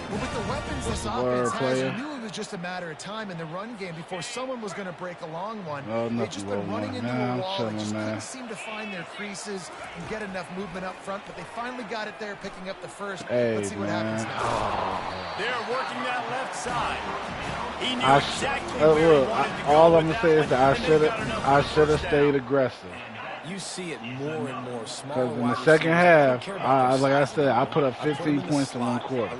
Well, with the weapons this offense has, you knew it was just a matter of time in the run game before someone was going to break a long one. They've just been running into a wall. They just couldn't seem to find their creases and get enough movement up front, but they finally got it there, picking up the first. Let's see what happens now. They're working that left side. He knew exactly where he wanted to go. All I'm going to say is that I should have stayed aggressive. You see it more and more. Because in the second half, like I said, I put up 15 points in one quarter.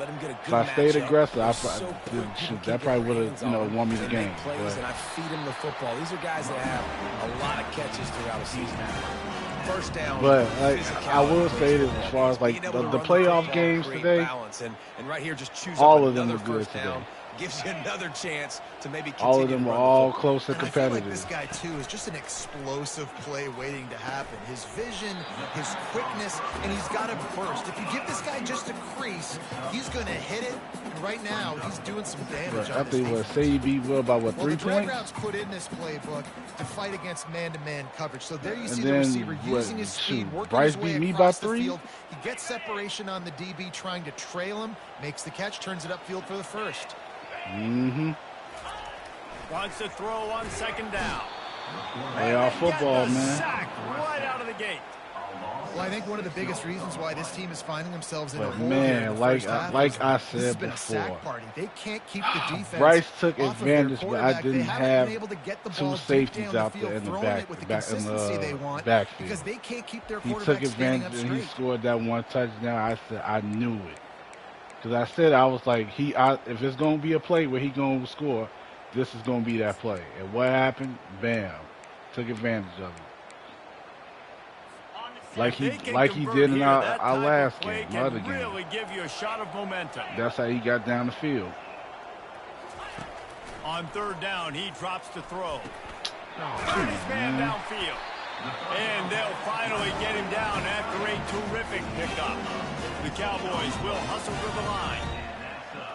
If I stayed aggressive, that probably would have, won me the game. And I feed him the football. These are guys that have a lot of catches throughout a season. First down. But I will say that as far as the playoff games today, and right here, just choose all of them were good today. Gives you another chance to maybe continue. All of them were all close and competitive. I feel like this guy, too, is just an explosive play waiting to happen. His vision, his quickness, and he's got to burst. If you give this guy just a crease, he's going to hit it. And right now, he's doing some damage on this defense. Say you beat Will by, 3 points? The drag routes put in this playbook to fight against man-to-man coverage. So there you see the receiver using his speed, working his way across the field. He gets separation on the DB, trying to trail him, makes the catch, turns it upfield for the first. Wants to throw on 2nd down. Playoff football, man. Sack right out of the gate. Well, I think one of the biggest reasons why this team is finding themselves in a hole man, like I said before, sack party. They can't keep the defense. Bryce took advantage, but I didn't have the 2 safeties out there in the backfield. Because they can't keep their he took advantage and he scored that 1 touchdown. I said I knew it. Because I said, I was like, if it's going to be a play where he going to score, this is going to be that play. And what happened? Bam. Took advantage of it. Like he did in our last game, the other game. Really give you a shot of momentum. That's how he got down the field. On 3rd down, he drops to throw. Turn his man downfield. And they'll finally get him down after a terrific pickup. The Cowboys will hustle to the line.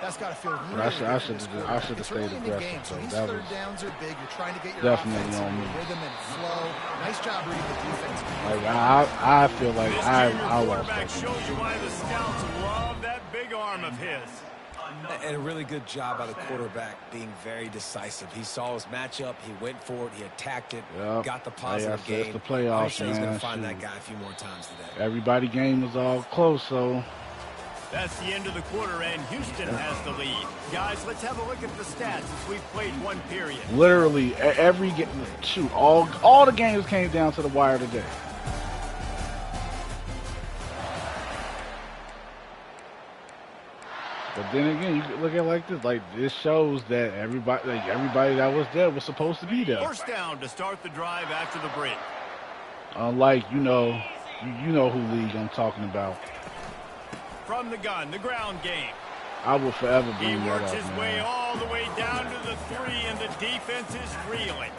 That's got to feel really I should have stayed aggressive. So these that 3rd downs are big. You're trying to get your definitely on me. Rhythm and flow. Nice job reading the defense. I feel like I lost that. Shows you why the scouts love that big arm of his. And a really good job by the quarterback being very decisive. He saw his matchup. He went for it. He attacked it. Got the positive gain. It's the playoffs, man. He's going to find that guy a few more times today. Everybody game was all close, so. That's the end of the quarter, and Houston has the lead. Guys, let's have a look at the stats as we've played 1 period. Literally, every game, all the games came down to the wire today. But then again, you can look at it like this. Like, this shows that everybody that was there was supposed to be there. First down to start the drive after the break. Unlike, you know who league I'm talking about. From the gun, the ground game. I will forever bring that up, man. He works his way all the way down to the 3, and the defense is reeling.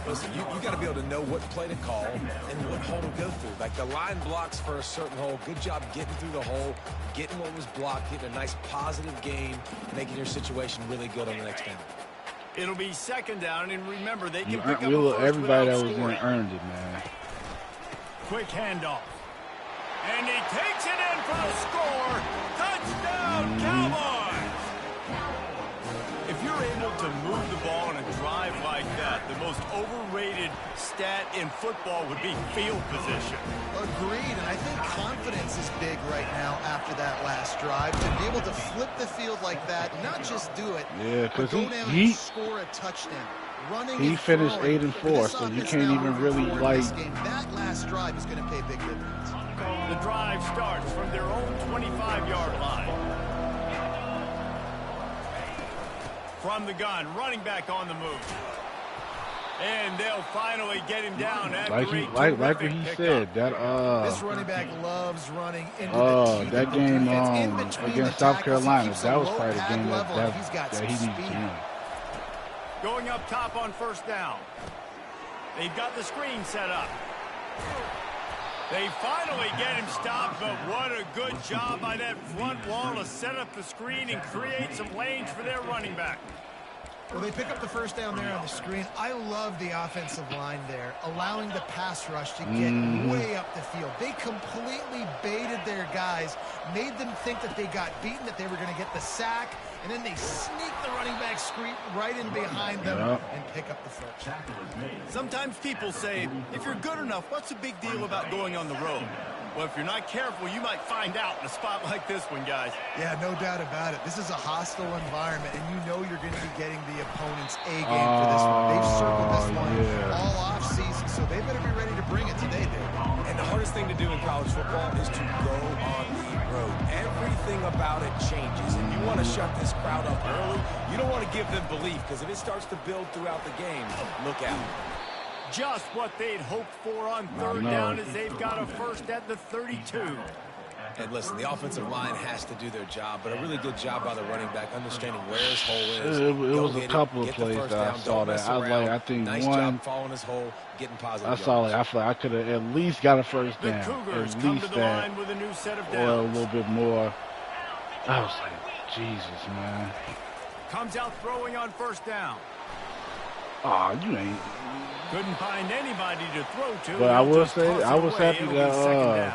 Listen, you got to be able to know what play to call and what hole to go through. Like, the line blocks for a certain hole. Good job getting through the hole, getting what was blocked, getting a nice positive gain, making your situation really good on the next down. It'll be 2nd down, and remember, they can pick up everybody that was in earned it, man. Quick handoff. And he takes it in for the score. Touchdown, Cowboys! If you're able to move the ball on a drive like that, the most overrated stat in football would be field position. Agreed, and I think confidence is big right now after that last drive. To be able to flip the field like that, not just do it, but go down and score a touchdown. He finished 8-4, so you can't even really like. That last drive is going to pay big dividends. The drive starts from their own 25-yard line. From the gun, running back on the move. And they'll finally get him down after like what he said. That this running back loves running into the teeth that game against South Carolina. That was probably the game that he needed to win. Going up top on first down. They've got the screen set up. They finally get him stopped, but what a good job by that front wall to set up the screen and create some lanes for their running back. Well, they pick up the first down there on the screen. I love the offensive line there, allowing the pass rush to get way up the field. They completely baited their guys, made them think that they got beaten, that they were going to get the sack, and then they sneak the running back screen right in behind them and pick up the first. Sometimes people say, if you're good enough, what's the big deal about going on the road? Well, if you're not careful, you might find out in a spot like this one, guys. Yeah, no doubt about it. This is a hostile environment, and you know you're going to be getting the opponent's A game for this one. They've circled this one all off season, so they better be ready to bring it today, dude. And the hardest thing to do in college football is to go on the road. Everything about it changes, and you want to shut this crowd up early. You don't want to give them belief, because if it starts to build throughout the game, look out. Just what they'd hoped for on third down as they've got a first at the 32. And listen, the offensive line has to do their job, but a really good job by the running back, understanding where his hole is. It was a couple of plays that I saw that. I think nice one, job following his hole, getting positive. I saw it. I feel like I could have at least got a first down. At least that, with a new set of or a little bit more. I was like, Jesus, man. Comes out throwing on first down. Oh, you ain't. Couldn't find anybody to throw to. But I will say, I was happy that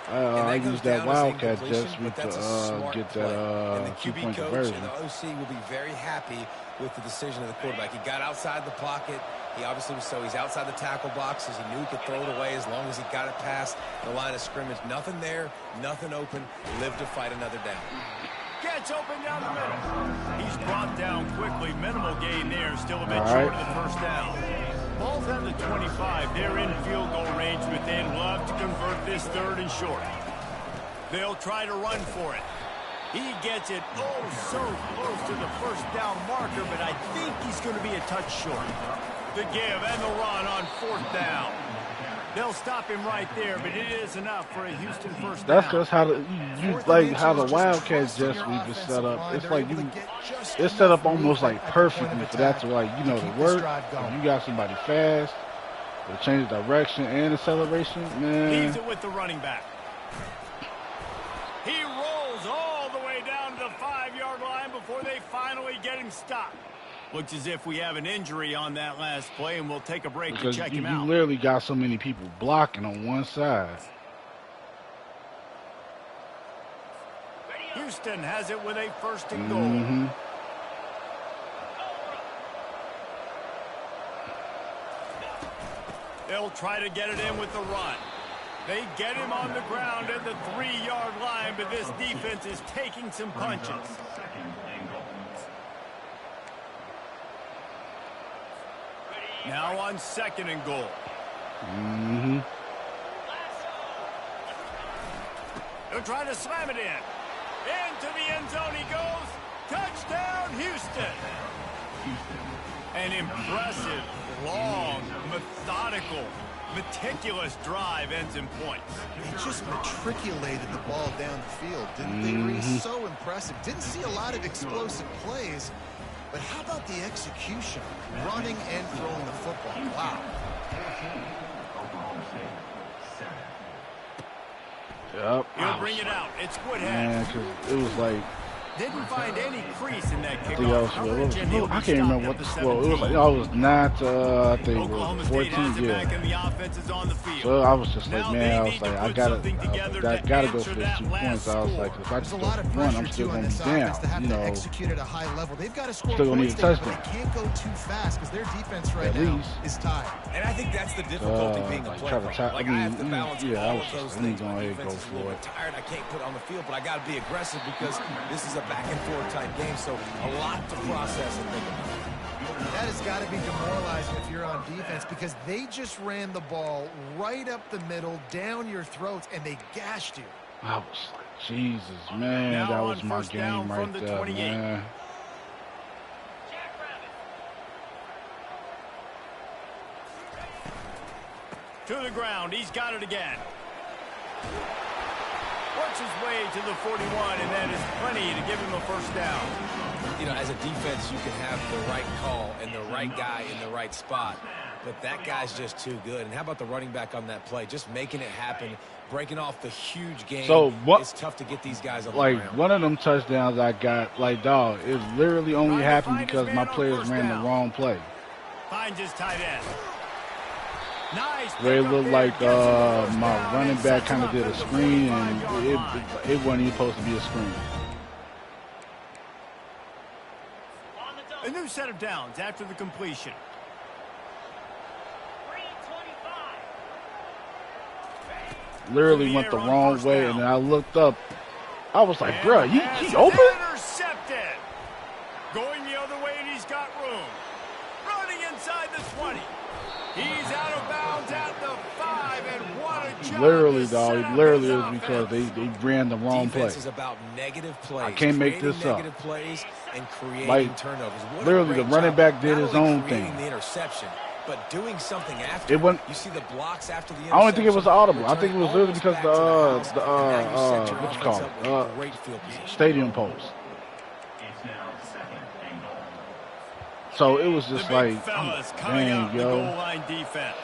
I used that Wildcat just to get that 2-point conversion. And the OC will be very happy with the decision of the quarterback. He got outside the pocket. He obviously was he's outside the tackle boxes. He knew he could throw it away as long as he got it past the line of scrimmage. Nothing there, nothing open. Lived to fight another down. Gets open down the middle. He's brought down quickly. Minimal gain there. Still a bit short of the first down. Ball's at the 25. They're in field goal range, but they'd love to convert this third and short. They'll try to run for it. He gets it so close to the first down marker, but I think he's going to be a touch short. The give and the run on fourth down. They'll stop him right there, but it is enough for a Houston first down. That's just how the Wildcats just sweep is set up. It's like it's set up almost like perfectly for that to to work. If you got somebody fast, to change the direction and acceleration, man. Leaves it with the running back. He rolls all the way down to the 5-yard line before they finally get him stopped. Looks as if we have an injury on that last play, and we'll take a break to check him out. You literally got so many people blocking on one side. Houston has it with a first and goal. They'll try to get it in with the run. They get him on the ground at the 3-yard line, but this defense is taking some punches. Now on second and goal. They'll try to slam it in. Into the end zone he goes. Touchdown, Houston. An impressive, long, methodical, meticulous drive ends in points. They just matriculated the ball down the field, didn't they? Reese? So impressive. Didn't see a lot of explosive plays. But how about the execution? Running and throwing the football. Wow. Yep. He'll bring it out. It's Woodhead. Man, 'cause it was like. Didn't find any crease in that kickoff coverage, and he'll I can't remember what the score. It was like, it was 9 to I think Oklahoma 14. State has it Yeah. back and the offense is on the field. So I was just like, Now man, I they was need like, to I put gotta something together to go for answer this that 2 last points. I was score. like, if I There's just a go lot of for one, I'm pressure still too on gonna be this offense to have down. to execute at a high level. They've got to score Still gonna points need a there, but touchdown. they can't go too fast because their defense right At now least. is tied. And I think that's the difficulty being a like play try to caller. tie- Like I I have to mean, balance yeah, I all was of just those let me things. go My ahead and defense go is a for little it. bit tired. I can't put on the field, but I got to be aggressive because this is a back and forth type game. So a lot to process and think about. That has got to be demoralizing if you're on defense because they just ran the ball right up the middle, down your throats, and they gashed you. I was like, Jesus, man, Now that on was my first down game from right the there, 28. man. To the ground. He's got it again. Works his way to the 41, and that is plenty to give him a first down. You know, as a defense, you can have the right call and the right guy in the right spot, but that guy's just too good. And how about the running back on that play? Just making it happen, breaking off the huge game. So what? It's tough to get these guys on the Like ground. one of them touchdowns I got, like dog, it literally only happened because my players ran the wrong play. Finds his tight end. Nice. Where it looked like my running back kind of did a screen, and it wasn't even supposed to be a screen. A new set of downs after the completion. Literally went the wrong way, and then I looked up. I was like, bruh, he open? Intercepted. Going the other way, and he's got room. Running inside the 20. He's out of bounds at the 5, and what a job. Literally, dog. Literally is because they ran the wrong play. Defense is about negative plays. I can't make this up. Negative plays and creating Like, turnovers. What literally, the running back did his own thing. The interception, but doing something after. It wasn't. You see the blocks after the interception. I don't think it was audible. I think it was literally because the what you call it, great field position. stadium post. So it was just like, dang, yo. Goal line defense.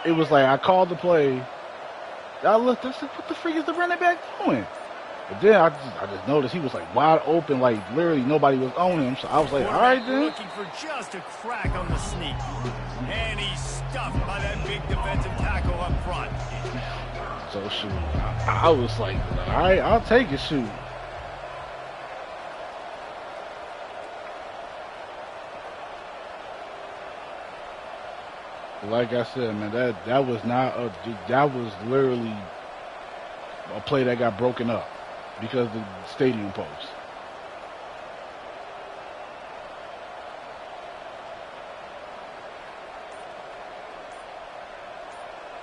It was like I called the play. I looked. I said, "What the freak is the running back doing?" But then I just noticed he was like wide open, like literally nobody was on him. So I was like, "All right, then." Looking for just a crack on the sneak, and he's stuffed by that big defensive tackle up front. So shoot, I was like, "All right, I'll take it." Shoot. Like I said, man, that was not that was literally a play that got broken up because of the stadium post.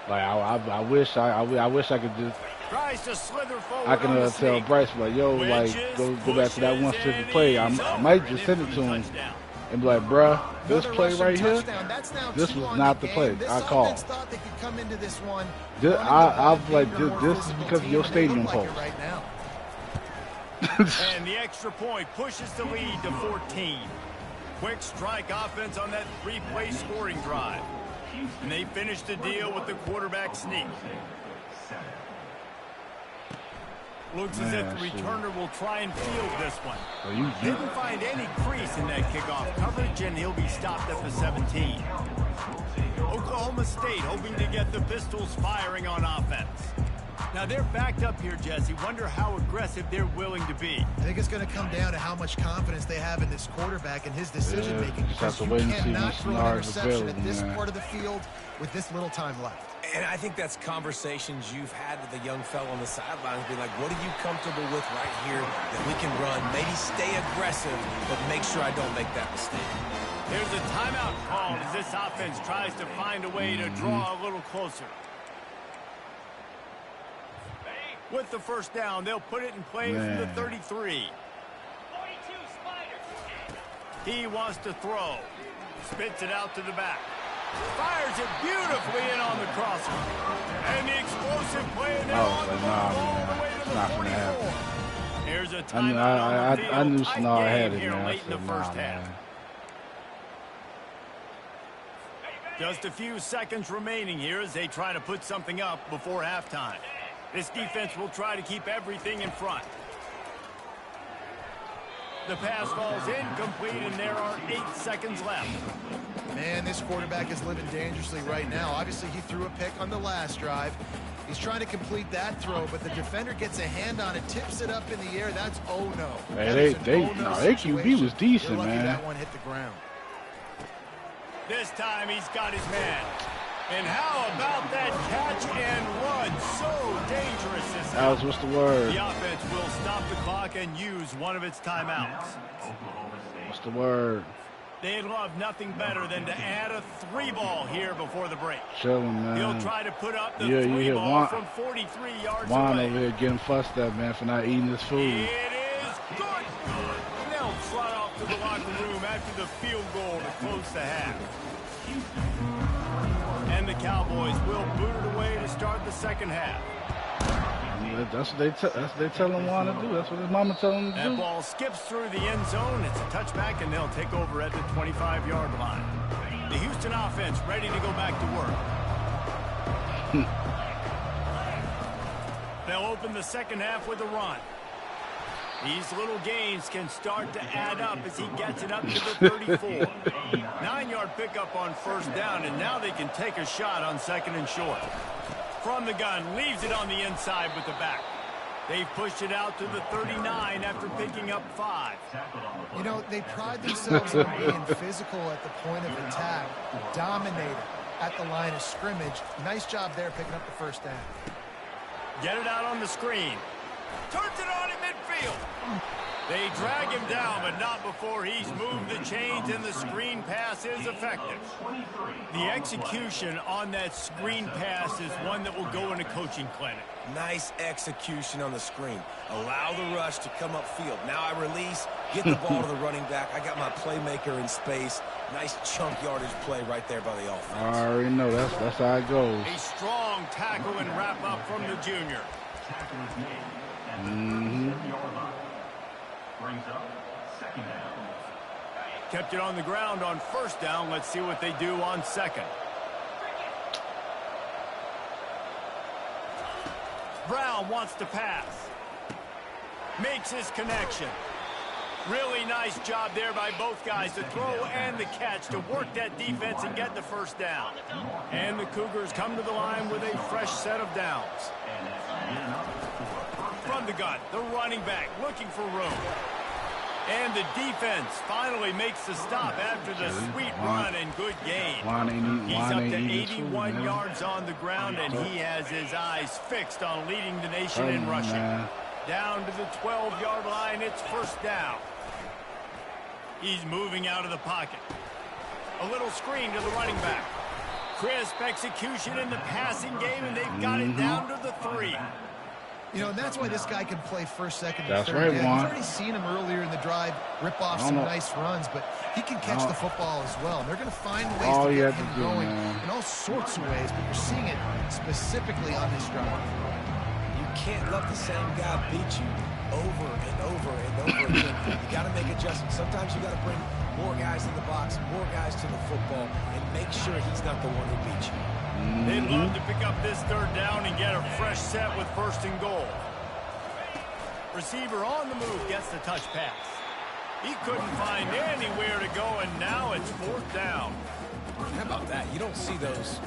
Like I wish I could just Tries to slither forward. I can tell Bryce like, yo, like go back to that one specific play. I might just send it to him and be like, bruh, this play right here, this was not the play I called. I was like, this is because of your stadium post. And the extra point pushes the lead to 14. Quick strike offense on that 3-play scoring drive. And they finish the deal with the quarterback sneak. Looks as if the returner will try and field this one. Didn't find any crease in that kickoff coverage, and he'll be stopped at the 17. Oklahoma State hoping to get the Pistols firing on offense. Now they're backed up here, Jesse. Wonder how aggressive they're willing to be. I think it's going to come down to how much confidence they have in this quarterback and his decision-making. Because you cannot throw an interception at this part of the field with this little time left. And I think that's conversations you've had with a young fellow on the sidelines, being like, what are you comfortable with right here that we can run? Maybe stay aggressive, but make sure I don't make that mistake. There's a timeout called as this offense tries to find a way to draw a little closer. With the first down, they'll put it in play from the 33. He wants to throw. Spits it out to the back. Fires it beautifully in on the crosser. And the explosive play now on the ball all the way to the 44. Here's a timeout I knew Snarl had it, here man. late in the first half. Just a few seconds remaining here as they try to put something up before halftime. This defense will try to keep everything in front. The pass falls incomplete, and there are 8 seconds left. Man, this quarterback is living dangerously right now. Obviously, he threw a pick on the last drive. He's trying to complete that throw, but the defender gets a hand on it, tips it up in the air. That's oh-no. Hey, their QB was decent, man. That one hit the ground. This time he's got his man. And how about that catch and run? So dangerous this time. What's the word? The offense will stop the clock and use one of its timeouts. What's the word? They'd love nothing better than to add a 3-ball here before the break. Chilling, man. He'll try to put up the 3-ball from 43 yards Juan away. over here getting fussed at, man, for not eating his food. It is good. They'll trot off to the locker room after the field goal to close the half. And the Cowboys will boot it away to start the second half. That's what they tell him Juan to do. That's what his mama tell him to do. That ball skips through the end zone. It's a touchback, and they'll take over at the 25-yard line. The Houston offense ready to go back to work. They'll open the second half with a run. These little gains can start to add up as he gets it up to the 34. 9-yard pickup on first down, and now they can take a shot on second and short. From the gun, leaves it on the inside with the back. They've pushed it out to the 39 after picking up 5. You know, they pride themselves on being physical at the point of attack, dominator at the line of scrimmage. Nice job there picking up the first down. Get it out on the screen. Turns it on in midfield. They drag him down, but not before he's moved the chains, and the screen pass is effective. The execution on that screen pass is one that will go in a coaching clinic. Nice execution on the screen. Allow the rush to come upfield. Now I release, get the ball to the running back. I got my playmaker in space. Nice chunk yardage play right there by the offense. I already know that's how it goes. A strong tackle and wrap up from the junior. Brings up second down. Kept it on the ground on first down. Let's see what they do on second. Brown wants to pass. Makes his connection. Really nice job there by both guys, the throw and the catch, to work that defense and get the first down. And the Cougars come to the line with a fresh set of downs. From the gun, the running back looking for room. And the defense finally makes the stop after the sweet run and good gain. He's up to 81 yards on the ground, and he has his eyes fixed on leading the nation in rushing. Down to the 12-yard line, it's first down. He's moving out of the pocket. A little screen to the running back. Crisp execution in the passing game, and they've got it down to the 3. You know, and that's why this guy can play first, second, and That's third. right, We've Juan. already seen him earlier in the drive rip off some nice runs, but he can catch the football as well. And they're going to find ways to get him going in all sorts of ways, but you're seeing it specifically on this drive. You can't let the same guy beat you over and over and over again. You got to make adjustments. Sometimes you got to bring more guys in the box, more guys to the football, and make sure he's not the one who beats you. They'd love to pick up this third down and get a fresh set with first and goal. Receiver on the move gets the touch pass. He couldn't find anywhere to go, and now it's fourth down. How about that? You don't see those,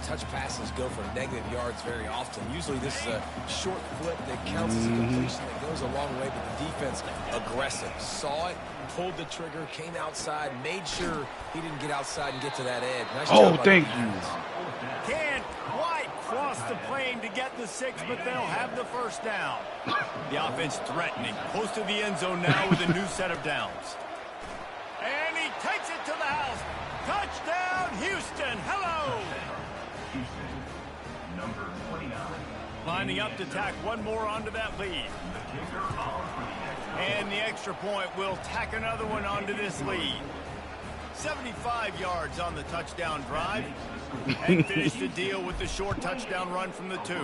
touch passes go for negative yards very often. Usually this is a short flip that counts as a completion that goes a long way, but the defense aggressive. Saw it, pulled the trigger, came outside, made sure he didn't get outside and get to that edge. Nice job by thank the you. defense. Can't quite cross the plane to get the 6, but they'll have the first down. The offense threatening, close to the end zone now with a new set of downs. And he takes it to the house. Touchdown, Houston. Hello. Houston, number 29. Lining up to tack one more onto that lead. And the extra point will tack another one onto this lead. 75 yards on the touchdown drive. And finish the deal with the short touchdown run from the 2.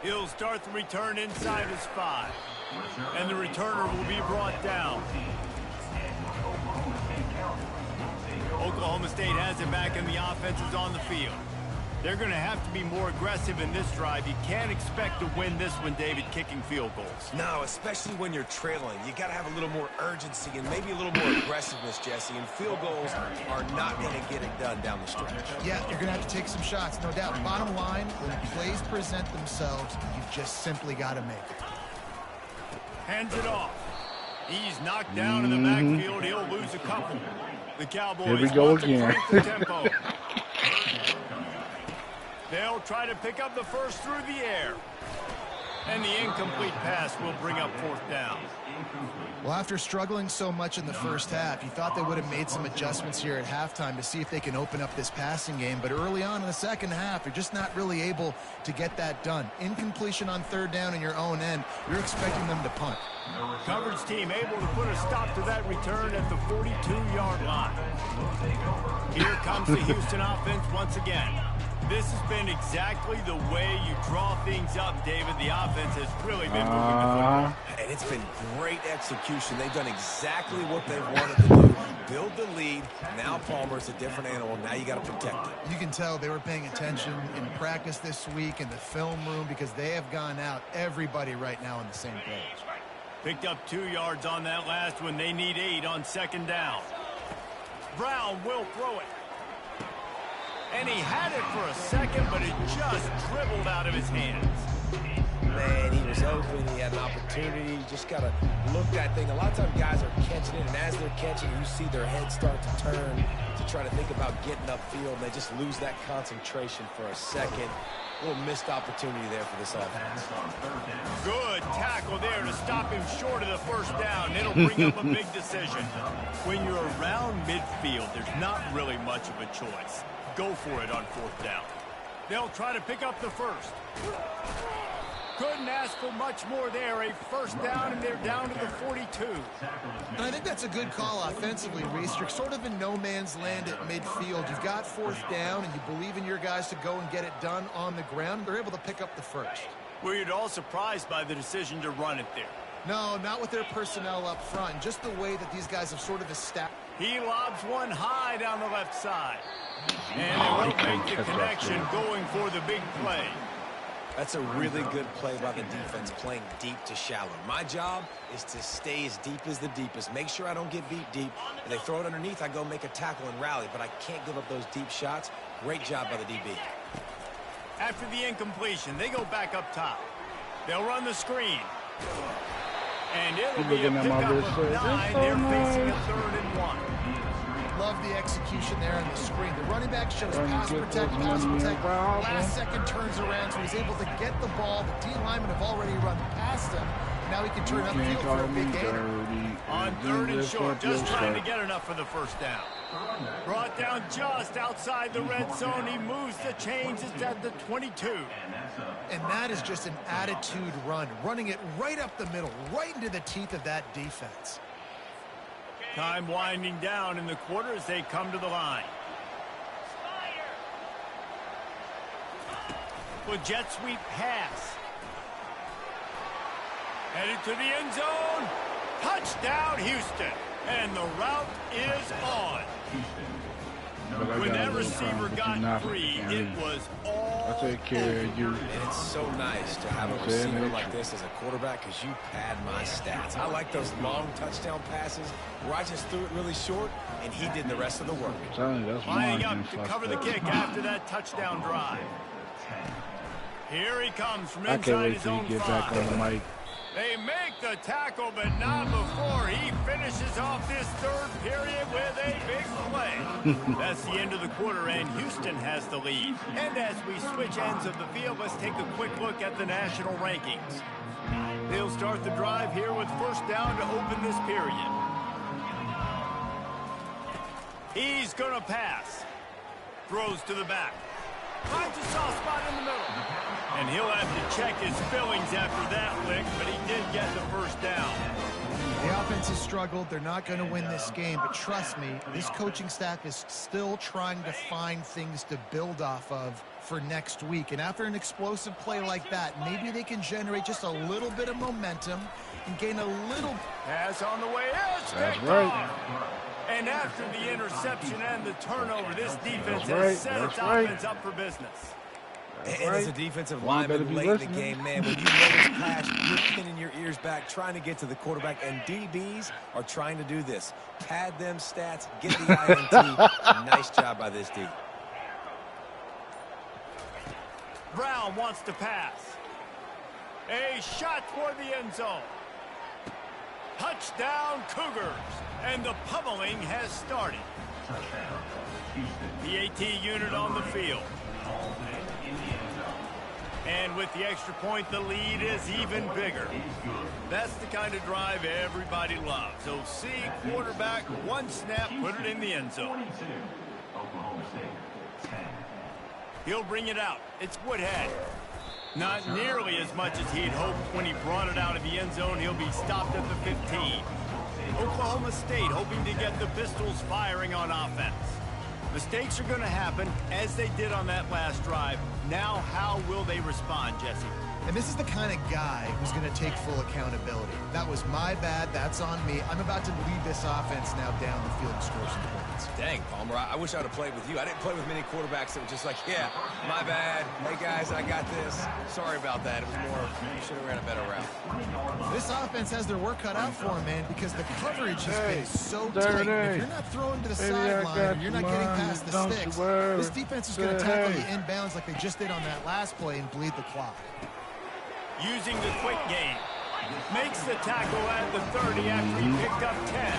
He'll start the return inside his 5. And the returner will be brought down. Oklahoma State has it back, and the offense is on the field. They're going to have to be more aggressive in this drive. You can't expect to win this one, David, kicking field goals. No, especially when you're trailing. You got to have a little more urgency and maybe a little more aggressiveness, Jesse. And field goals are not going to get it done down the stretch. Yeah, you're going to have to take some shots, no doubt. Bottom line, when plays present themselves, you've just simply got to make it. Hands it off. He's knocked down in the backfield. He'll lose a couple. The Cowboys Here we go want to again. crank the tempo. They'll try to pick up the first through the air. And the incomplete pass will bring up fourth down. Well, after struggling so much in the first half, you thought they would have made some adjustments here at halftime to see if they can open up this passing game. But early on in the second half, they're just not really able to get that done. Incompletion on third down in your own end, you're expecting them to punt. Coverage team able to put a stop to that return at the 42-yard line. Here comes the Houston offense once again. This has been exactly the way you draw things up, David. The offense has really been moving the football. And it's been great execution. They've done exactly what they wanted to do. Build the lead. Now Palmer's a different animal. Now you got to protect it. You can tell they were paying attention in practice this week in the film room because they have gone out, everybody right now on the same page. Picked up 2 yards on that last one. They need 8 on second down. Brown will throw it. And he had it for a second, but it just dribbled out of his hands. Man, he was open. He had an opportunity. You just got to look that thing. A lot of times guys are catching it, and as they're catching it, you see their heads start to turn to try to think about getting upfield, and they just lose that concentration for a second. A little missed opportunity there for this offense. Good tackle there to stop him short of the first down. It'll bring up a big decision. When you're around midfield, there's not really much of a choice. Go for it on fourth down. They'll try to pick up the first. Couldn't ask for much more there. A first down, and they're down to the 42. And I think that's a good call offensively, Reese. You're sort of in no man's land at midfield. You've got fourth down, and you believe in your guys to go and get it done on the ground. They're able to pick up the first. Were you at all surprised by the decision to run it there? No, not with their personnel up front. Just the way that these guys have sort of established. He lobs one high down the left side. And they won't make the connection, going for the big play. That's a really good play by the defense, playing deep to shallow. My job is to stay as deep as the deepest. Make sure I don't get beat deep. If they throw it underneath, I go make a tackle and rally, but I can't give up those deep shots. Great job by the DB. After the incompletion, they go back up top. They'll run the screen. And it'll be a pickup of 9. They're facing a 3rd and 1. Love the execution there on the screen. The running back shows pass protect. Last second turns around, so he's able to get the ball. The D linemen have already run past him. Now he can turn upfield for a big gainer. On 3rd and short, just trying to get enough for the first down. Brought down just outside the red zone. He moves the chains. It's at the 22. And that is just an attitude run, running it right up the middle, right into the teeth of that defense. Time winding down in the quarter as they come to the line. With jet sweep pass. Headed to the end zone. Touchdown, Houston. And the route is on. When that receiver got free, it was all I take care of you. And it's so nice to have a receiver like this as a quarterback because you pad my stats. I like those long touchdown passes where I just threw it really short and he did the rest of the work. Lining up to cover the kick after that touchdown drive. Here he comes from inside his own 5. They make the tackle, but not before he finishes off this 3rd period with a big play. That's the end of the quarter, and Houston has the lead. And as we switch ends of the field, let's take a quick look at the national rankings. They'll start the drive here with first down to open this period. He's going to pass. Throws to the back. Finds a soft spot in the middle. And he'll have to check his fillings after that lick, but he did get the first down. The offense has struggled. They're not going to win this game, but trust me, this coaching staff is still trying to find things to build off of for next week. And after an explosive play like that, maybe they can generate just a little bit of momentum and gain a little... Pass on the way. That's right. And after the interception and the turnover, this defense has set its offense up for business. And as a defensive lineman late in the game, man, when you notice pass, you're pinning your ears back, trying to get to the quarterback, and DBs are trying to do this. Pad them stats, get the INT. Nice job by this D. Brown wants to pass. A shot toward the end zone. Touchdown, Cougars. And the pummeling has started. The AT unit on the field. And with the extra point, the lead is even bigger. That's the kind of drive everybody loves. So see, quarterback, one snap, put it in the end zone. He'll bring it out. It's Woodhead. Not nearly as much as he'd hoped when he brought it out of the end zone. He'll be stopped at the 15. Oklahoma State hoping to get the Pistols firing on offense. Mistakes are going to happen, as they did on that last drive. Now, how will they respond, Jesse? And this is the kind of guy who's going to take full accountability. That was my bad. That's on me. I'm about to lead this offense now down the field and score some points. Dang, Palmer, I wish I would have played with you. I didn't play with many quarterbacks that were just like, yeah, my bad. Hey, guys, I got this. Sorry about that. It was more, you should have ran a better route. This offense has their work cut out for them, man, because the coverage has been so tight. If you're not throwing to the sideline, you're not getting past the sticks, this defense is going to tackle the inbounds like they just did on that last play and bleed the clock. Using the quick game. Makes the tackle at the 30 after he picked up 10.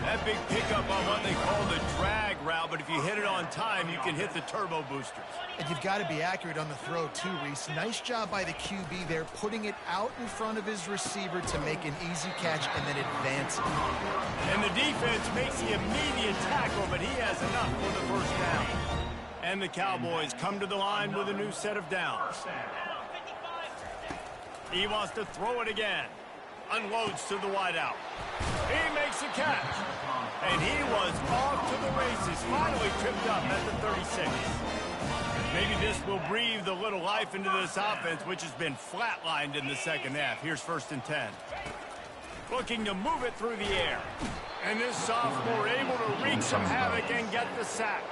That big pickup on what they call the drag route, but if you hit it on time, you can hit the turbo boosters. And you've got to be accurate on the throw, too, Reese. Nice job by the QB there, putting it out in front of his receiver to make an easy catch and then advance it. And the defense makes the immediate tackle, but he has enough for the first down. And the Cowboys come to the line with a new set of downs. He wants to throw it again. Unloads to the wideout. He makes a catch. And he was off to the races. Finally tripped up at the 36. Maybe this will breathe a little life into this offense, which has been flatlined in the second half. Here's 1st and 10. Looking to move it through the air. And this sophomore able to wreak some havoc and get the sack.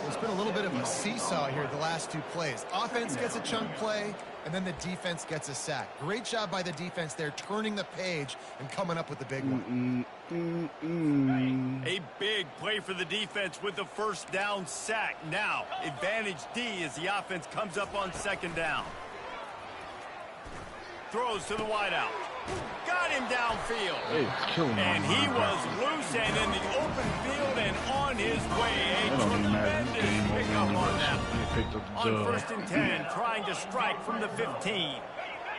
It's been a little bit of a seesaw here the last two plays. Offense gets a chunk play, and then the defense gets a sack. Great job by the defense there, turning the page and coming up with the big one. A big play for the defense with the first down sack. Now, advantage D as the offense comes up on 2nd down. Throws to the wideout. Got him downfield. And he was loose and in the open field and on his way. A tremendous pickup on that. On 1st and 10, trying to strike from the 15.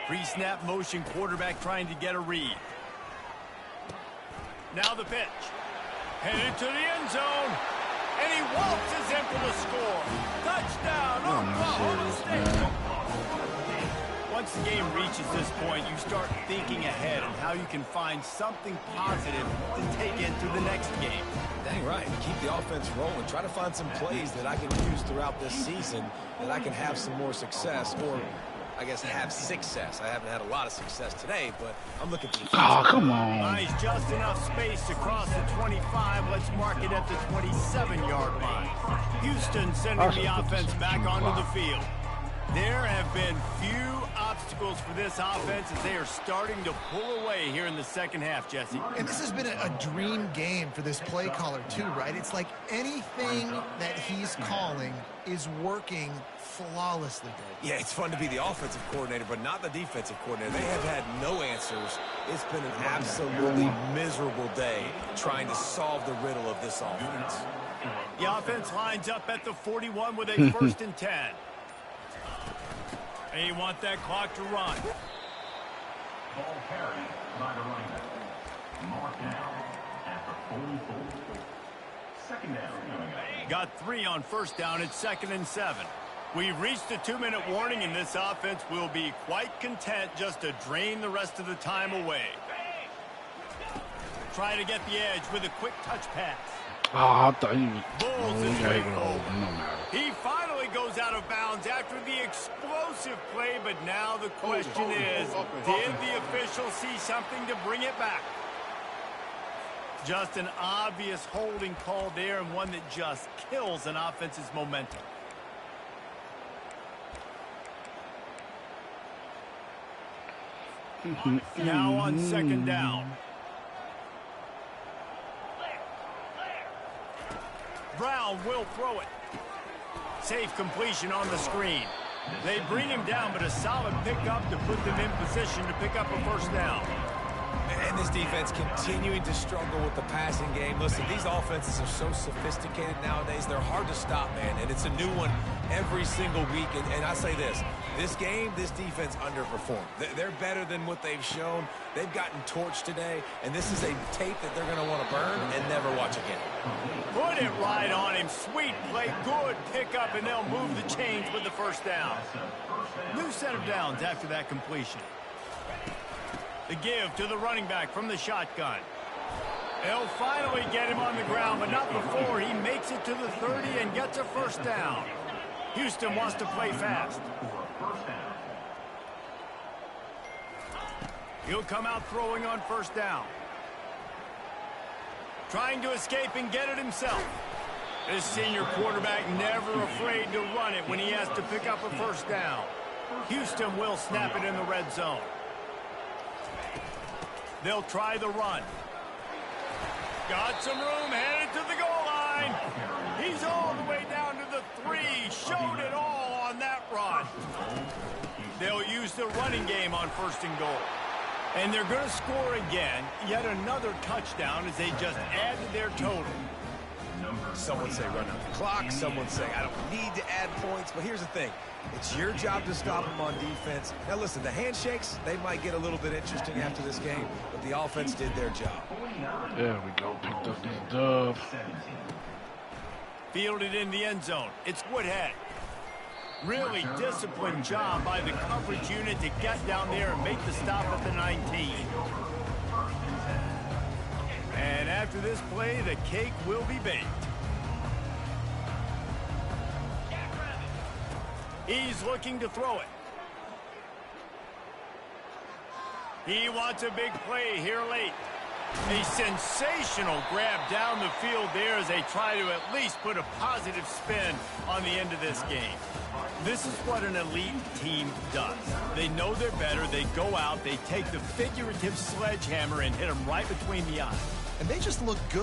Pre-snap motion, quarterback trying to get a read. Now the pitch. Headed to the end zone. And he waltzes in for the score. Touchdown, Oklahoma State. Once the game reaches this point, you start thinking ahead on how you can find something positive to take into the next game. Dang right. Keep the offense rolling. Try to find some plays that I can use throughout this season that I can have some more success, or I guess have success. I haven't had a lot of success today, but I'm looking for the future. Oh, come on. Nice, just enough space across the 25. Let's mark it at the 27-yard line. Houston sending the offense back onto the field. There have been few obstacles for this offense as they are starting to pull away here in the second half, Jesse. And this has been a dream game for this play caller, too, right? It's like anything that he's calling is working flawlessly. Yeah, it's fun to be the offensive coordinator, but not the defensive coordinator. They have had no answers. It's been an absolutely miserable day trying to solve the riddle of this offense. The offense lines up at the 41 with a 1st and 10. They want that clock to run. Ball carried by the running back. Mark down at the 44. 2nd down. Got 3 on 1st down. It's 2nd and 7. We've reached the 2-minute warning, and this offense will be quite content just to drain the rest of the time away. Try to get the edge with a quick touch pass. Oh, I thought he was. Bulls Oh, his way no forward. matter. He finally goes out of bounds after the explosive play, but now the question is, did the official see something to bring it back? Just an obvious holding call there, and one that just kills an offense's momentum. Now on 2nd down. Brown will throw it. Safe completion on the screen. They bring him down, but a solid pickup to put them in position to pick up a 1st down. And this defense continuing to struggle with the passing game. Listen, these offenses are so sophisticated nowadays. They're hard to stop, man, and it's a new one every single week. And I say this game, this defense underperformed. They're better than what they've shown. They've gotten torched today, and this is a tape that they're going to want to burn and never watch again. Put it right on him. Sweet play, good pickup, and they'll move the chains with the first down. New set of downs after that completion. The give to the running back from the shotgun. They'll finally get him on the ground, but not before he makes it to the 30 and gets a first down. Houston wants to play fast. He'll come out throwing on first down. Trying to escape and get it himself. This senior quarterback never afraid to run it when he has to pick up a first down. Houston will snap it in the red zone. They'll try the run. Got some room, headed to the goal line. He's all the way down to the 3. Showed it all on that run. They'll use the running game on first and goal. And they're going to score again. Yet another touchdown as they just add to their total. Someone say run out the clock. Someone say I don't need to add points. But here's the thing. It's your job to stop them on defense. Now, listen, the handshakes, they might get a little bit interesting after this game, but the offense did their job. There we go. Picked up this dub. Fielded in the end zone. It's Woodhead. Really disciplined job by the coverage unit to get down there and make the stop at the 19. And after this play, the cake will be baked. He's looking to throw it. He wants a big play here late. A sensational grab down the field there as they try to at least put a positive spin on the end of this game. This is what an elite team does. They know they're better. They go out. They take the figurative sledgehammer and hit them right between the eyes. And they just look good.